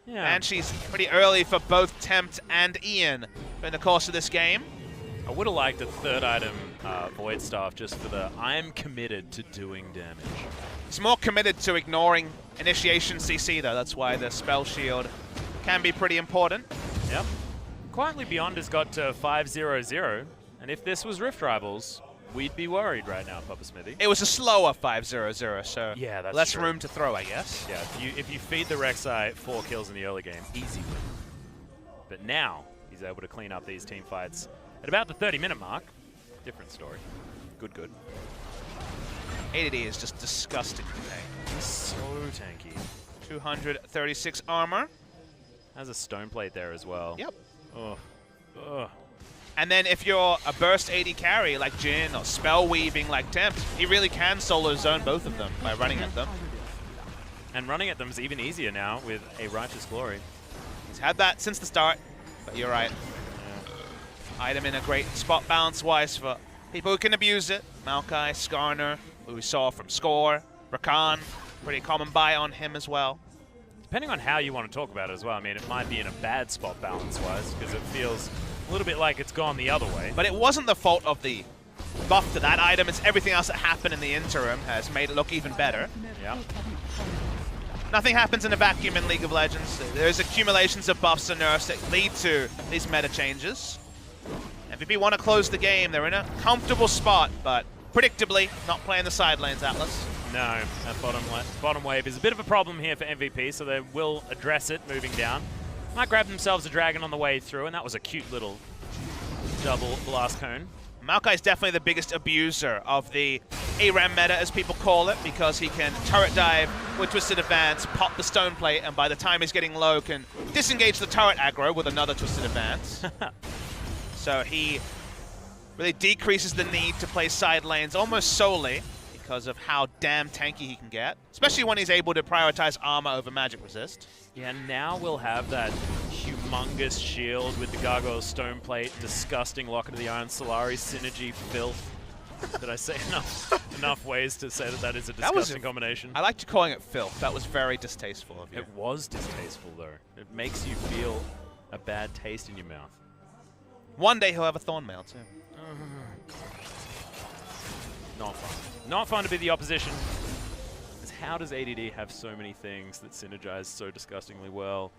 A: And she's pretty early for both Tempt and Ian in the course of this game.
B: I would have liked a third item Void Staff just for the I'm committed to doing damage.
A: He's more committed to ignoring initiation CC though. That's why the spell shield can be pretty important.
B: Yep. Quietly Beyond has got to 5-0-0, and if this was Rift Rivals, we'd be worried right now, Papa Smithy.
A: It was a slower 5-0-0, so
B: yeah, that's
A: less
B: true.
A: room to throw, I guess.
B: Yeah, if you feed the Rek'Sai 4 kills in the early game, easy win. But now he's able to clean up these team fights at about the 30-minute mark. Different story. Good.
A: ADD is just disgusting today.
B: He's so tanky.
A: 236 armor.
B: Has a stone plate there as well.
A: Yep.
B: Ugh.
A: And then if you're a burst AD carry like Jhin or spell weaving like Tempt, he really can solo zone both of them by running at them.
B: And running at them is even easier now with a Righteous Glory.
A: He's had that since the start, but you're right. Yeah. Item in a great spot balance-wise for people who can abuse it. Maokai, Skarner, who we saw from Score, Rakan, pretty common buy on him as well.
B: Depending on how you want to talk about it as well, I mean, it might be in a bad spot balance-wise because it feels a little bit like it's gone the other way.
A: But it wasn't the fault of the buff to that item. It's everything else that happened in the interim has made it look even better.
B: Yeah.
A: Nothing happens in a vacuum in League of Legends. There's accumulations of buffs and nerfs that lead to these meta changes. MVP want to close the game. They're in a comfortable spot, but predictably not playing the side lanes, Atlas.
B: No, that bottom wave is a bit of a problem here for MVP, so they will address it moving down. Might grab themselves a dragon on the way through, and that was a cute little double blast cone.
A: Maokai is definitely the biggest abuser of the ARAM meta, as people call it, because he can turret dive with Twisted Advance, pop the stone plate, and by the time he's getting low, can disengage the turret aggro with another Twisted Advance. So he really decreases the need to play side lanes almost solely because of how damn tanky he can get, especially when he's able to prioritize armor over magic resist.
B: Yeah, now we'll have that humongous shield with the Gargoyle Stone Plate, disgusting Locket of the Iron Solari synergy filth. Did I say enough ways to say that is a disgusting combination?
A: I liked you calling it filth. That was very distasteful of you.
B: It was distasteful, though. It makes you feel a bad taste in your mouth.
A: One day he'll have a thorn mail, too.
B: Not fun. Not fun to be the opposition. How does ADD have so many things that synergize so disgustingly well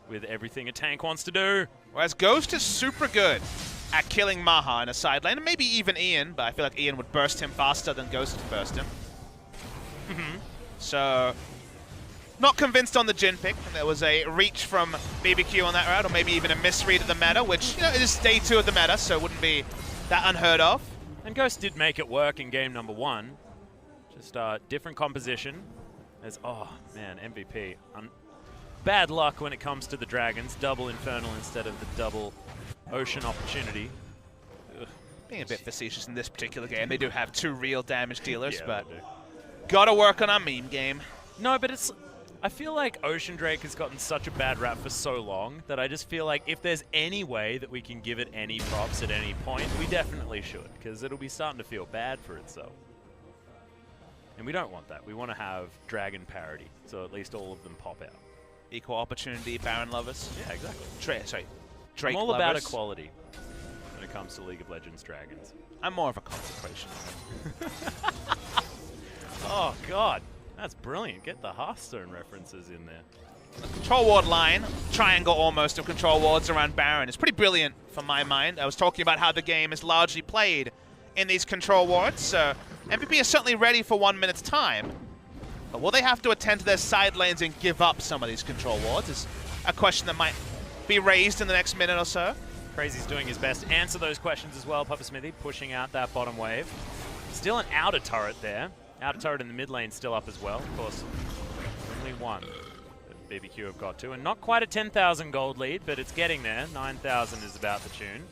B: with everything a tank wants to do?
A: Whereas Ghost is super good at killing Maha in a side lane, and maybe even Ian, but I feel like Ian would burst him faster than Ghost would burst him. So, not convinced on the Jhin pick. There was a reach from BBQ on that route, or maybe even a misread of the meta, which, you know, it is day 2 of the meta, so it wouldn't be that unheard of.
B: And Ghost did make it work in game number 1. Just different composition. As oh man, MVP. Bad luck when it comes to the dragons. Double Infernal instead of the double Ocean opportunity. Ugh.
A: Being a bit facetious in this particular game, they do have 2 real damage dealers,
B: yeah,
A: but gotta work on our meme game.
B: No, but it's. I feel like Ocean Drake has gotten such a bad rap for so long that I just feel like if there's any way that we can give it any props at any point, we definitely should, because it'll be starting to feel bad for itself. And we don't want that. We want to have dragon parity, so at least all of them pop out.
A: Equal opportunity, Baron lovers.
B: Yeah, exactly.
A: Drake
B: I'm all
A: lovers.
B: about equality when it comes to League of Legends dragons.
A: I'm more of a consecration.
B: Oh, God. That's brilliant. Get the Hearthstone references in there.
A: The control ward line, triangle almost of control wards around Baron, is pretty brilliant from my mind. I was talking about how the game is largely played in these control wards, so MVP is certainly ready for 1 minute's time. But will they have to attend to their side lanes and give up some of these control wards is a question that might be raised in the next minute or so.
B: Crazy's doing his best to answer those questions as well. Papa Smithy pushing out that bottom wave. Still an outer turret there. Outer turret in the mid lane still up as well. Of course, only one that BBQ have got to. And not quite a 10,000 gold lead, but it's getting there. 9,000 is about the tune.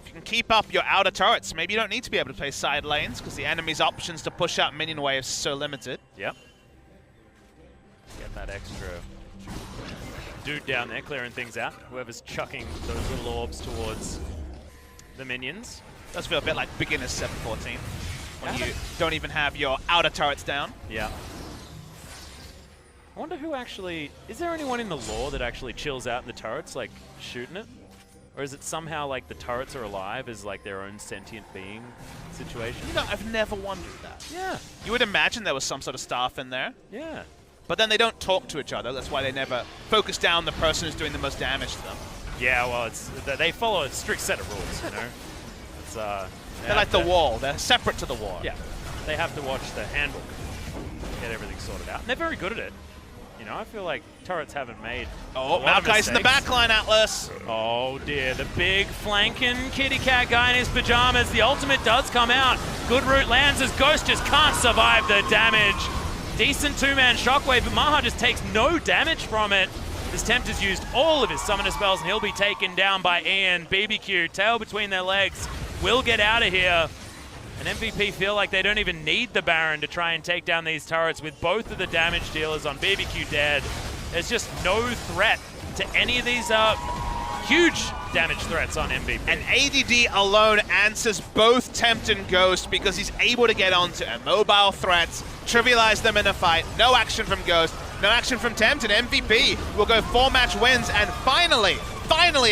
A: If you can keep up your outer turrets, maybe you don't need to be able to play side lanes because the enemy's options to push out minion waves are so limited.
B: Yep. Get that extra dude down there clearing things out. Whoever's chucking those little orbs towards the minions.
A: Does feel a bit like beginner's 714 when you don't even have your outer turrets down.
B: Yeah. I wonder who actually... Is there anyone in the lore that actually chills out in the turrets, like shooting it? Or is it somehow like the turrets are alive as like their own sentient being situation?
A: You know, I've never wondered that.
B: Yeah.
A: You would imagine there was some sort of staff in there.
B: Yeah.
A: But then they don't talk to each other. That's why they never focus down the person who's doing the most damage to them.
B: Yeah, well, they follow a strict set of rules, you know? It's,
A: they're like the wall. They're separate to the wall.
B: Yeah. They have to watch the handbook, get everything sorted out. And they're very good at it. You know, I feel like turrets haven't made
A: Maokai's in the backline, Atlas.
B: Oh dear, the big flanking kitty cat guy in his pajamas. The ultimate does come out. Good route lands as Ghost just can't survive the damage. Decent two-man shockwave, but Maha just takes no damage from it. This Tempt has used all of his summoner spells and he'll be taken down by Ian. BBQ, tail between their legs, will get out of here. And MVP feel like they don't even need the Baron to try and take down these turrets with both of the damage dealers on BBQ dead. There's just no threat to any of these huge damage threats on MVP.
A: And ADD alone answers both Tempt and Ghost because he's able to get onto immobile threats, trivialize them in a fight. No action from Ghost, no action from Tempt, and MVP will go 4-match wins and finally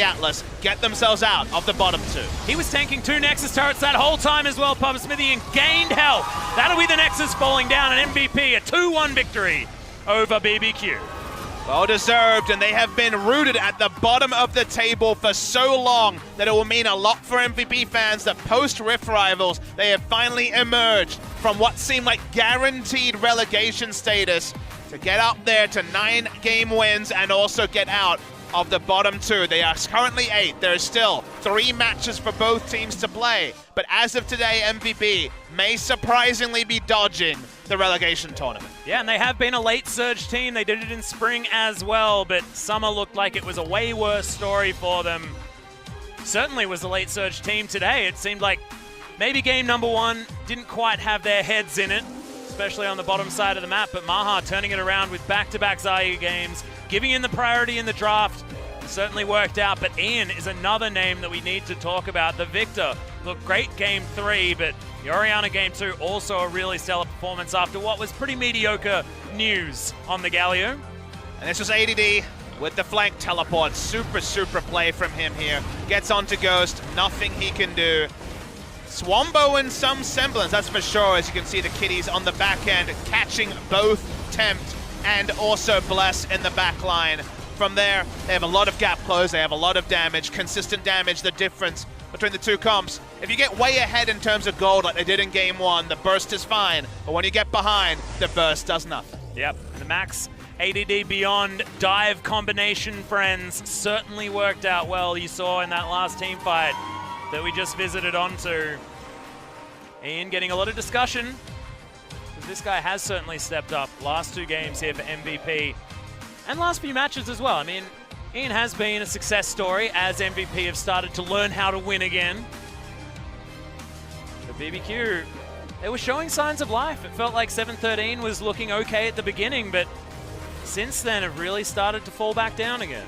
A: Atlas get themselves out of the bottom two.
B: He was tanking 2 Nexus turrets that whole time as well, Papa Smithy, and gained health. That'll be the Nexus falling down, and MVP a 2-1 victory over BBQ.
A: Well deserved, and they have been rooted at the bottom of the table for so long that it will mean a lot for MVP fans that post-Rift Rivals, they have finally emerged from what seemed like guaranteed relegation status to get up there to 9 game wins and also get out of the bottom 2. They are currently 8. There is still 3 matches for both teams to play. But as of today, MVP may surprisingly be dodging the relegation tournament.
B: Yeah, and they have been a late surge team. They did it in spring as well, but summer looked like it was a way worse story for them. Certainly was a late surge team today. It seemed like maybe game number 1 didn't quite have their heads in it, especially on the bottom side of the map, but Maha turning it around with back-to-back Xayah games, giving in the priority in the draft. Certainly worked out, but Ian is another name that we need to talk about. The Victor looked great game 3, but the Orianna game 2 also a really stellar performance after what was pretty mediocre news on the Galio.
A: And this was ADD with the flank teleport. Super play from him here. Gets onto Ghost, nothing he can do. Swambo in some semblance, that's for sure, as you can see the kitties on the back end catching both Tempt and also Bless in the back line. From there, they have a lot of gap close, they have a lot of damage, consistent damage, the difference between the two comps. If you get way ahead in terms of gold like they did in game 1, the burst is fine, but when you get behind, the burst does nothing.
B: Yep, the max ADD Beyond dive combination, friends, certainly worked out well. You saw in that last team fight that we just visited onto. Ian getting a lot of discussion. This guy has certainly stepped up last 2 games here for MVP. And last few matches as well. I mean, Ian has been a success story as MVP have started to learn how to win again. The BBQ, they were showing signs of life. It felt like 7-13 was looking okay at the beginning, but since then have really started to fall back down again.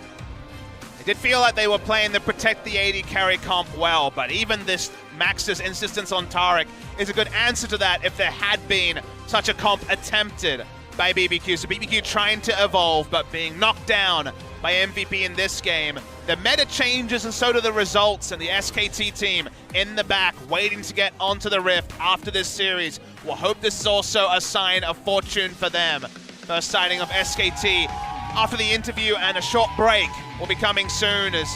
A: It did feel like they were playing the protect the AD carry comp well, but even this Max's insistence on Taric is a good answer to that if there had been such a comp attempted by BBQ. So BBQ trying to evolve, but being knocked down by MVP in this game. The meta changes and so do the results, and the SKT team in the back waiting to get onto the Rift after this series. We'll hope this is also a sign of fortune for them. First sighting of SKT after the interview, and a short break will be coming soon as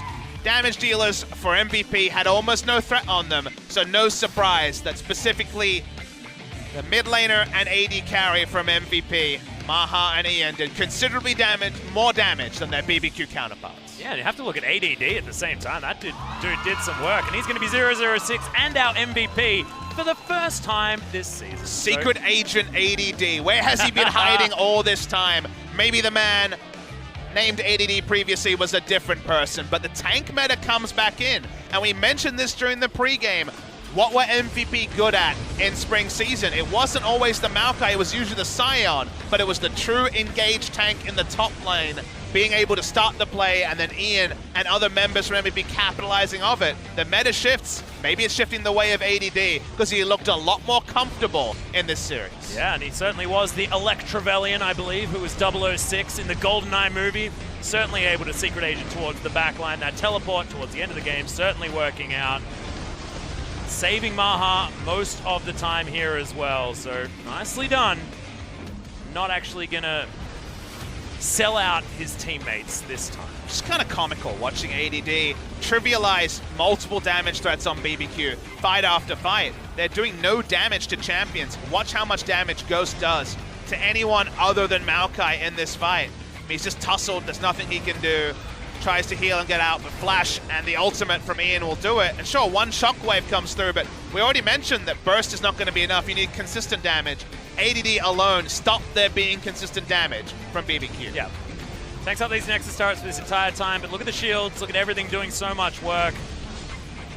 A: damage dealers for MVP had almost no threat on them, so no surprise that specifically The mid laner and AD carry from MVP, Maha and Ian, did considerably more damage than their BBQ counterparts.
B: Yeah, and you have to look at ADD at the same time. That dude did some work, and he's going to be 006 and our MVP for the first time this season.
A: Secret Agent ADD. Where has he been hiding all this time? Maybe the man named ADD previously was a different person, but the tank meta comes back in. And we mentioned this during the pregame. What were MVP good at in spring season? It wasn't always the Maokai, it was usually the Scion, but it was the true engaged tank in the top lane, being able to start the play, and then Ian and other members from MVP capitalizing of it. The meta shifts, maybe it's shifting the way of ADD, because he looked a lot more comfortable in this series.
B: Yeah, and he certainly was the Electravelian, I believe, who was 006 in the GoldenEye movie. Certainly able to secret agent towards the backline. That teleport towards the end of the game, certainly working out. Saving Maha most of the time here as well, so nicely done. Not actually gonna sell out his teammates this time.
A: Just kind of comical watching ADD trivialize multiple damage threats on BBQ, fight after fight. They're doing no damage to champions. Watch how much damage Ghost does to anyone other than Maokai in this fight. I mean, he's just tussled, there's nothing he can do. Tries to heal and get out, but Flash and the ultimate from Ian will do it. And sure, one shockwave comes through, but we already mentioned that burst is not going to be enough. You need consistent damage. ADD alone stopped there being consistent damage from BBQ.
B: Yeah. Tanks up these Nexus turrets for this entire time, but look at the shields, look at everything doing so much work.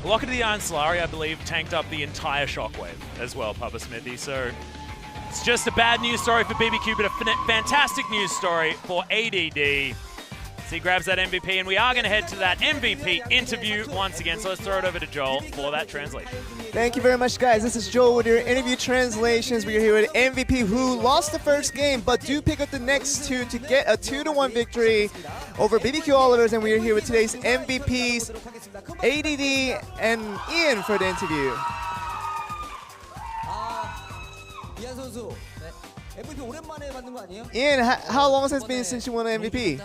B: Lock into the Iron Solari, I believe, tanked up the entire shockwave as well, Papa Smithy. So it's just a bad news story for BBQ, but a fantastic news story for ADD. So he grabs that MVP, and we are going to head to that MVP interview once again. So let's throw it over to Joel for that translation.
C: Thank you very much, guys. This is Joel with your interview translations. We're here with MVP, who lost the first game, but do pick up the next two to get a 2-1 victory over BBQ Olivers. And we're here with today's MVPs, ADD and Ian, for the interview. Ian, how long has it been since you won an MVP?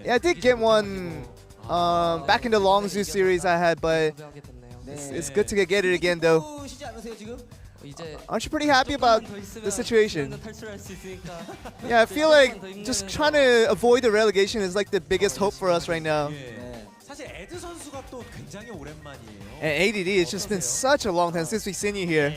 C: Yeah, I did get one back in the Longzhu series I had, but it's good to get it again, though. Aren't you pretty happy about the situation? Yeah, I feel like just trying to avoid the relegation is like the biggest hope for us right now. And ADD, it's just been such a long time since we've seen you here.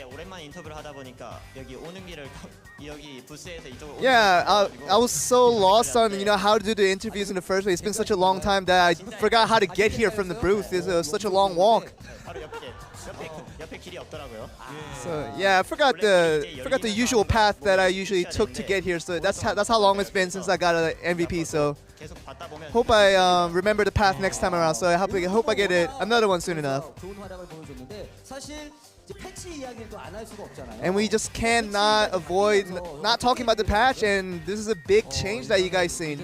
C: Yeah, I was so lost on how to do the interviews in the first place. It's been such a long time that I forgot how to get here from the booth. It's such a long walk. So yeah, I forgot the usual path that I usually took to get here. So that's how long it's been since I got an MVP. So hope I remember the path next time around. So I hope I get it another one soon enough. And we just cannot avoid not talking about the patch, and this is a big change that you guys seen.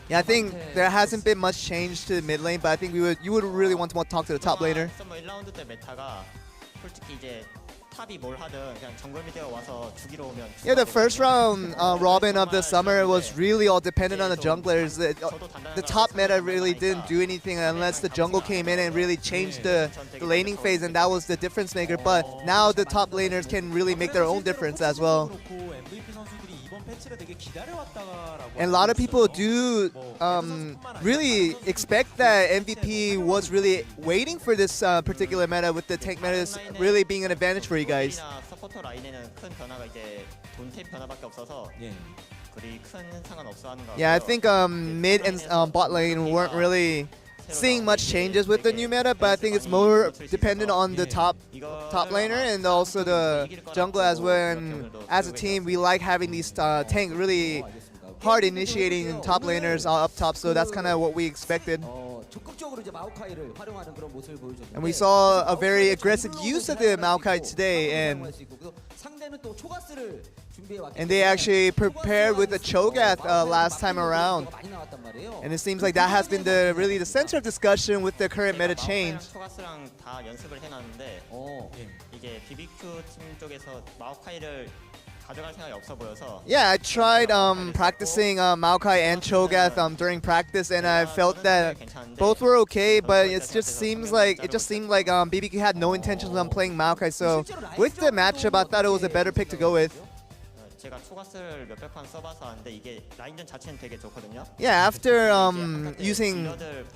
C: Yeah, I think there hasn't been much change to the mid lane, but I think you would really want to talk to the top laner. Yeah, the first round Robin of the summer was really all dependent on the junglers. The top meta really didn't do anything unless the jungle came in and really changed the laning phase, and that was the difference maker. But now the top laners can really make their own difference as well. And a lot of people do really expect that MVP was really waiting for this particular meta, with the tank meta really being an advantage for you guys. Yeah, I think mid and bot lane weren't really seeing much changes with the new meta, but I think it's more dependent on the top laner and also the jungle as well. And as a team, we like having these tank really hard initiating top laners up top, so that's kind of what we expected. And we saw a very aggressive use of the Maokai today, and they actually prepared with the Cho'Gath last time around. And it seems like that has been really the center of discussion with the current meta change. Yeah, I tried practicing Maokai and Cho'Gath during practice, and I felt that both were okay, but it just seemed like BBQ had no intentions on playing Maokai. So with the matchup, I thought it was a better pick to go with. Yeah, after using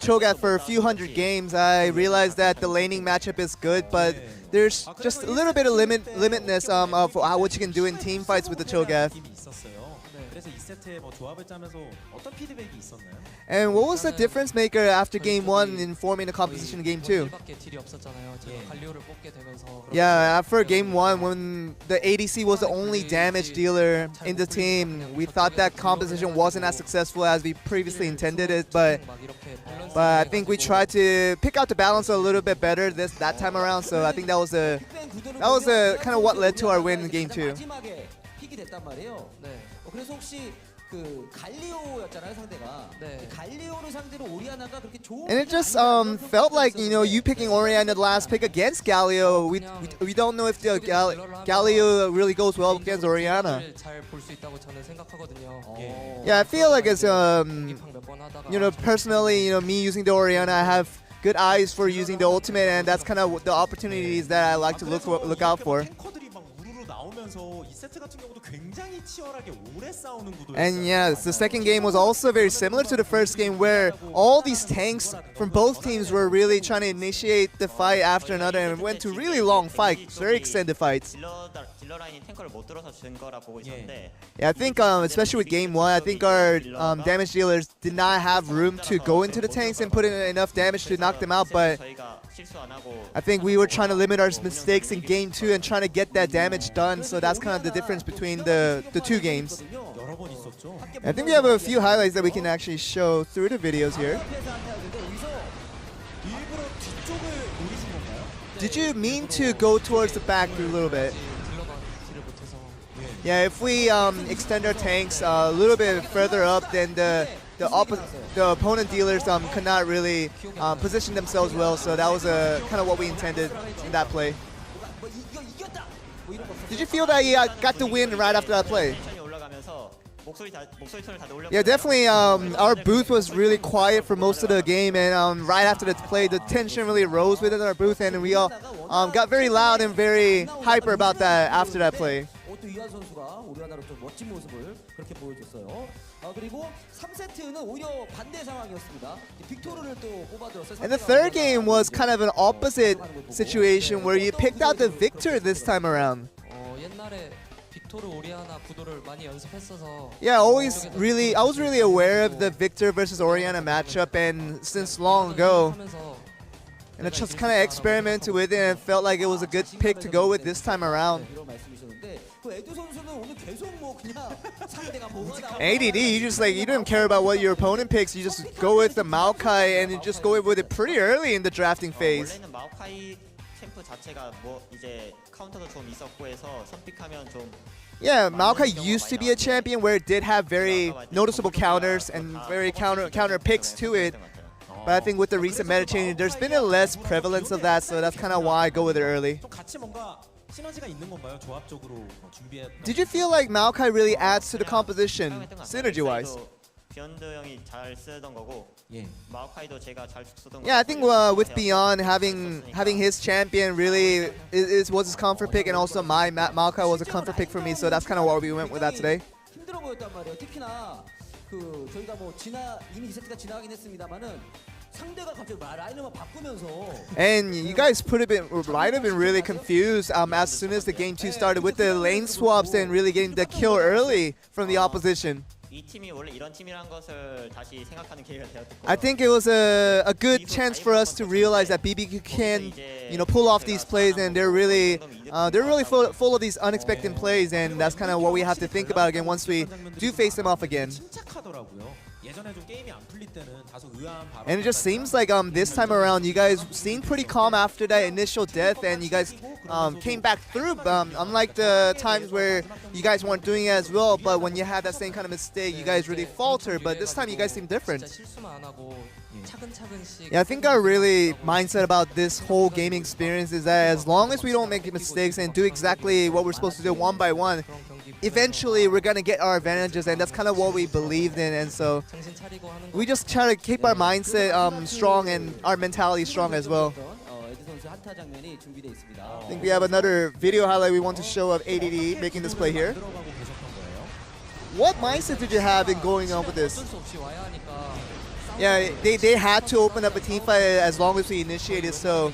C: Cho'Gath for a few hundred games, I realized that the laning matchup is good, but there's just a little bit of limitness of what you can do in team fights with the Cho'Gath. And what was the difference maker after game 1 in forming the composition in game 2? Yeah, after game 1, when the ADC was the only damage dealer in the team, we thought that composition wasn't as successful as we previously intended it, but I think we tried to pick out the balance a little bit better that time around, so I think that was kind of what led to our win in game 2. And it just felt like, you picking Orianna the last pick against Galio. We don't know if the Galio really goes well against Orianna. Yeah, I feel like it's personally, me using the Orianna, I have good eyes for using the ultimate, and that's kind of the opportunities that I like to look out for. And yeah, the second game was also very similar to the first game, where all these tanks from both teams were really trying to initiate the fight after another, and went to really long fights, very extended fights. Yeah, I think especially with game 1, I think our damage dealers did not have room to go into the tanks and put in enough damage to knock them out, but I think we were trying to limit our mistakes in game 2 and trying to get that damage done, so that's kind of the difference between the two games. I think we have a few highlights that we can actually show through the videos here. Did you mean to go towards the back a little bit? Yeah, if we extend our tanks a little bit further up, then the opponent dealers could not really position themselves well, so that was kind of what we intended in that play. Did you feel that you got the win right after that play? Yeah, definitely. Our booth was really quiet for most of the game, and right after the play, the tension really rose within our booth, and we all got very loud and very hyper about that after that play. And the third game was kind of an opposite situation, where you picked out the victor this time around. Yeah, I was really aware of the Victor versus Orianna matchup, and since long ago, and I just kind of experimented with it and felt like it was a good pick to go with this time around. ADD, you didn't care about what your opponent picks, you just go with the Maokai, and you just go with it pretty early in the drafting phase. Yeah, Maokai used to be a champion where it did have very noticeable counters and very counter picks to it. But I think with the recent meta change, there's been a less prevalence of that, so that's kind of why I go with it early. Did you feel like Maokai really adds to the composition, synergy-wise? Yeah, I think with Beyond having his champion really was his comfort pick, and also my Maokai was a comfort pick for me, so that's kind of why we went with that today. And you guys might have been really confused as soon as the game 2 started with the lane swaps and really getting the kill early from the opposition. I think it was a good chance for us to realize that BBQ can, pull off these plays, and they're really full of these unexpected plays, and that's kind of what we have to think about again once we do face them off again. And it just seems like this time around you guys seemed pretty calm after that initial death, and you guys came back through. Unlike the times where you guys weren't doing it as well, but when you had that same kind of mistake, you guys really falter. But this time, you guys seem different. Yeah, I think our really mindset about this whole gaming experience is that as long as we don't make mistakes and do exactly what we're supposed to do one by one, eventually we're gonna get our advantages, and that's kind of what we believed in. And so we just try to keep our mindset strong and our mentality strong as well. I think we have another video highlight we want to show of ADD making this play here. What mindset did you have in going on with this? Yeah, they had to open up a team fight as long as we initiated, so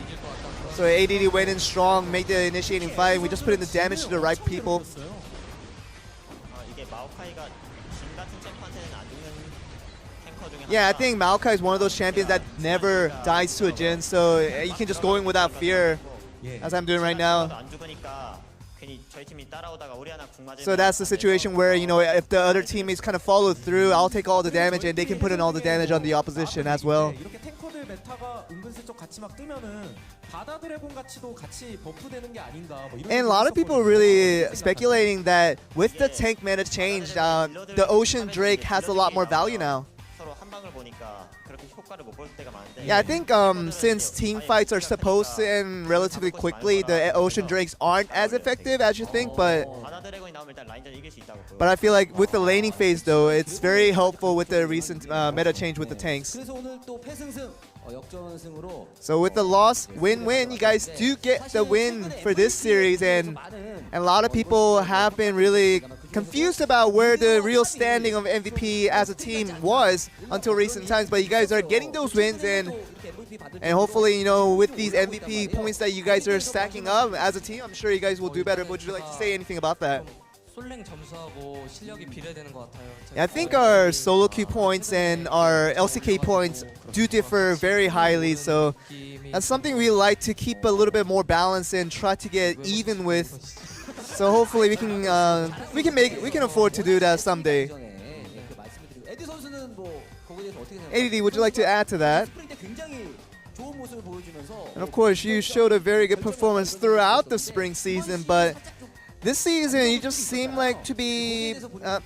C: ADD went in strong, made the initiating fight, and we just put in the damage to the right people. Yeah, I think Maokai is one of those champions that never dies to a Jhin, so you can just go in without fear, as I'm doing right now. So that's the situation where, you know, if the other teammates kind of follow through, I'll take all the damage and they can put in all the damage on the opposition as well. And a lot of people are really speculating that with the tank meta change, the Ocean Drake has a lot more value now. Yeah, I think since team fights are supposed to end relatively quickly, the Ocean Drakes aren't as effective as you think, but I feel like with the laning phase though, it's very helpful with the recent meta change with the tanks. So with the loss, win-win, you guys do get the win for this series, and a lot of people have been really confused about where the real standing of MVP as a team was until recent times, but you guys are getting those wins, and hopefully, you know, with these MVP points that you guys are stacking up as a team, I'm sure you guys will do better. Would you like to say anything about that? Yeah, I think our solo queue points and our LCK points do differ very highly, so that's something we like to keep a little bit more balanced and try to get even with. So hopefully we can afford to do that someday. ADD, would you like to add to that? And of course, you showed a very good performance throughout the spring season, but this season, you just seem like to be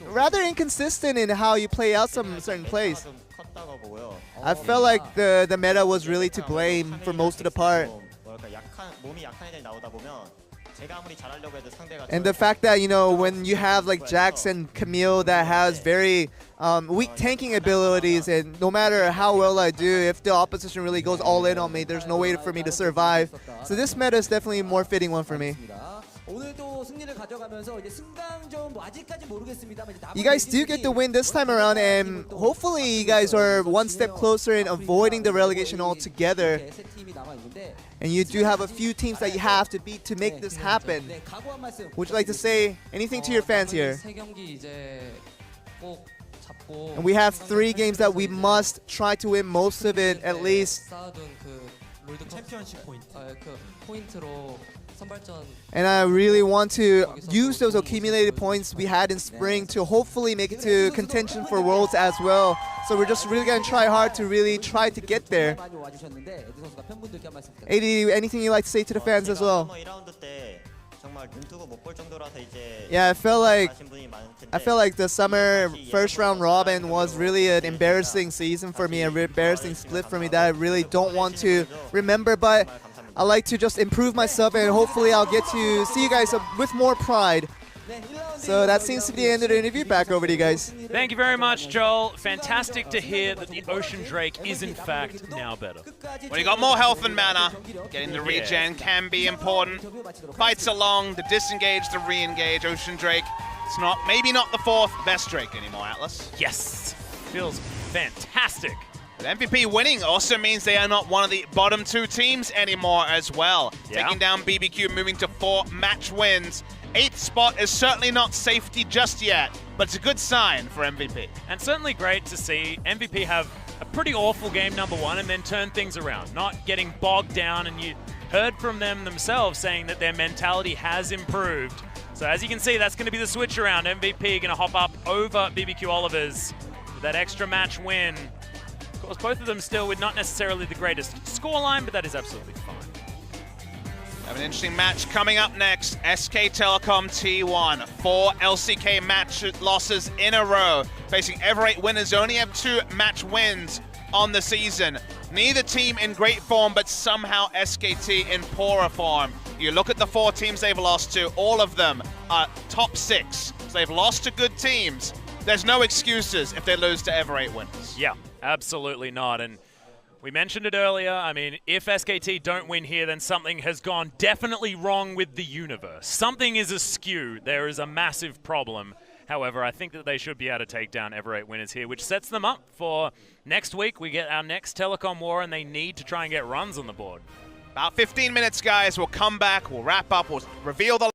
C: rather inconsistent in how you play out some certain plays. I felt like the meta was really to blame for most of the part. And the fact that, you know, when you have like Jax and Camille that has very weak tanking abilities, and no matter how well I do, if the opposition really goes all in on me, there's no way for me to survive. So this meta is definitely a more fitting one for me. You guys do get the win this time around, and hopefully you guys are one step closer in avoiding the relegation altogether. And you do have a few teams that you have to beat to make this happen. Would you like to say anything to your fans here? And we have 3 games that we must try to win most of it at least. And I really want to use those accumulated points we had in spring to hopefully make it to contention for Worlds as well. So we're just really going to try hard to really try to get there. AD, anything you'd like to say to the fans as well? Yeah, I felt like the summer first round robin was really an embarrassing season for me, an embarrassing split for me that I really don't want to remember, but I like to just improve myself, and hopefully I'll get to see you guys with more pride. So that seems to be the end of the interview. Back over to you guys.
B: Thank you very much, Joel. Fantastic to hear that the Ocean Drake is in fact now better.
A: When you got more health and mana, getting the regen can be important. Fights along, the disengage, the re-engage. Ocean Drake, it's maybe not the 4th best Drake anymore, Atlas.
B: Yes, feels fantastic.
A: But MVP winning also means they are not one of the bottom 2 teams anymore as well. Yeah. Taking down BBQ, moving to 4 match wins. 8th spot is certainly not safety just yet, but it's a good sign for MVP.
B: And certainly great to see MVP have a pretty awful game number 1 and then turn things around, not getting bogged down, and you heard from them themselves saying that their mentality has improved. So as you can see, that's going to be the switch around. MVP going to hop up over BBQ Olivers with that extra match win. Of course, both of them still with not necessarily the greatest scoreline, but that is absolutely fine.
A: Have an interesting match coming up next. SK Telecom T1. 4 LCK match losses in a row. Facing ever 8 winners, only have 2 match wins on the season. Neither team in great form, but somehow SKT in poorer form. You look at the 4 teams they've lost to, all of them are top 6. So they've lost to good teams. There's no excuses if they lose to ever 8 winners.
B: Yeah, absolutely not. And we mentioned it earlier. I mean, if SKT don't win here, then something has gone definitely wrong with the universe. Something is askew. There is a massive problem. However, I think that they should be able to take down ever 8 winners here, which sets them up for next week. We get our next Telecom War, and they need to try and get runs on the board.
A: About 15 minutes, guys. We'll come back. We'll wrap up. We'll reveal the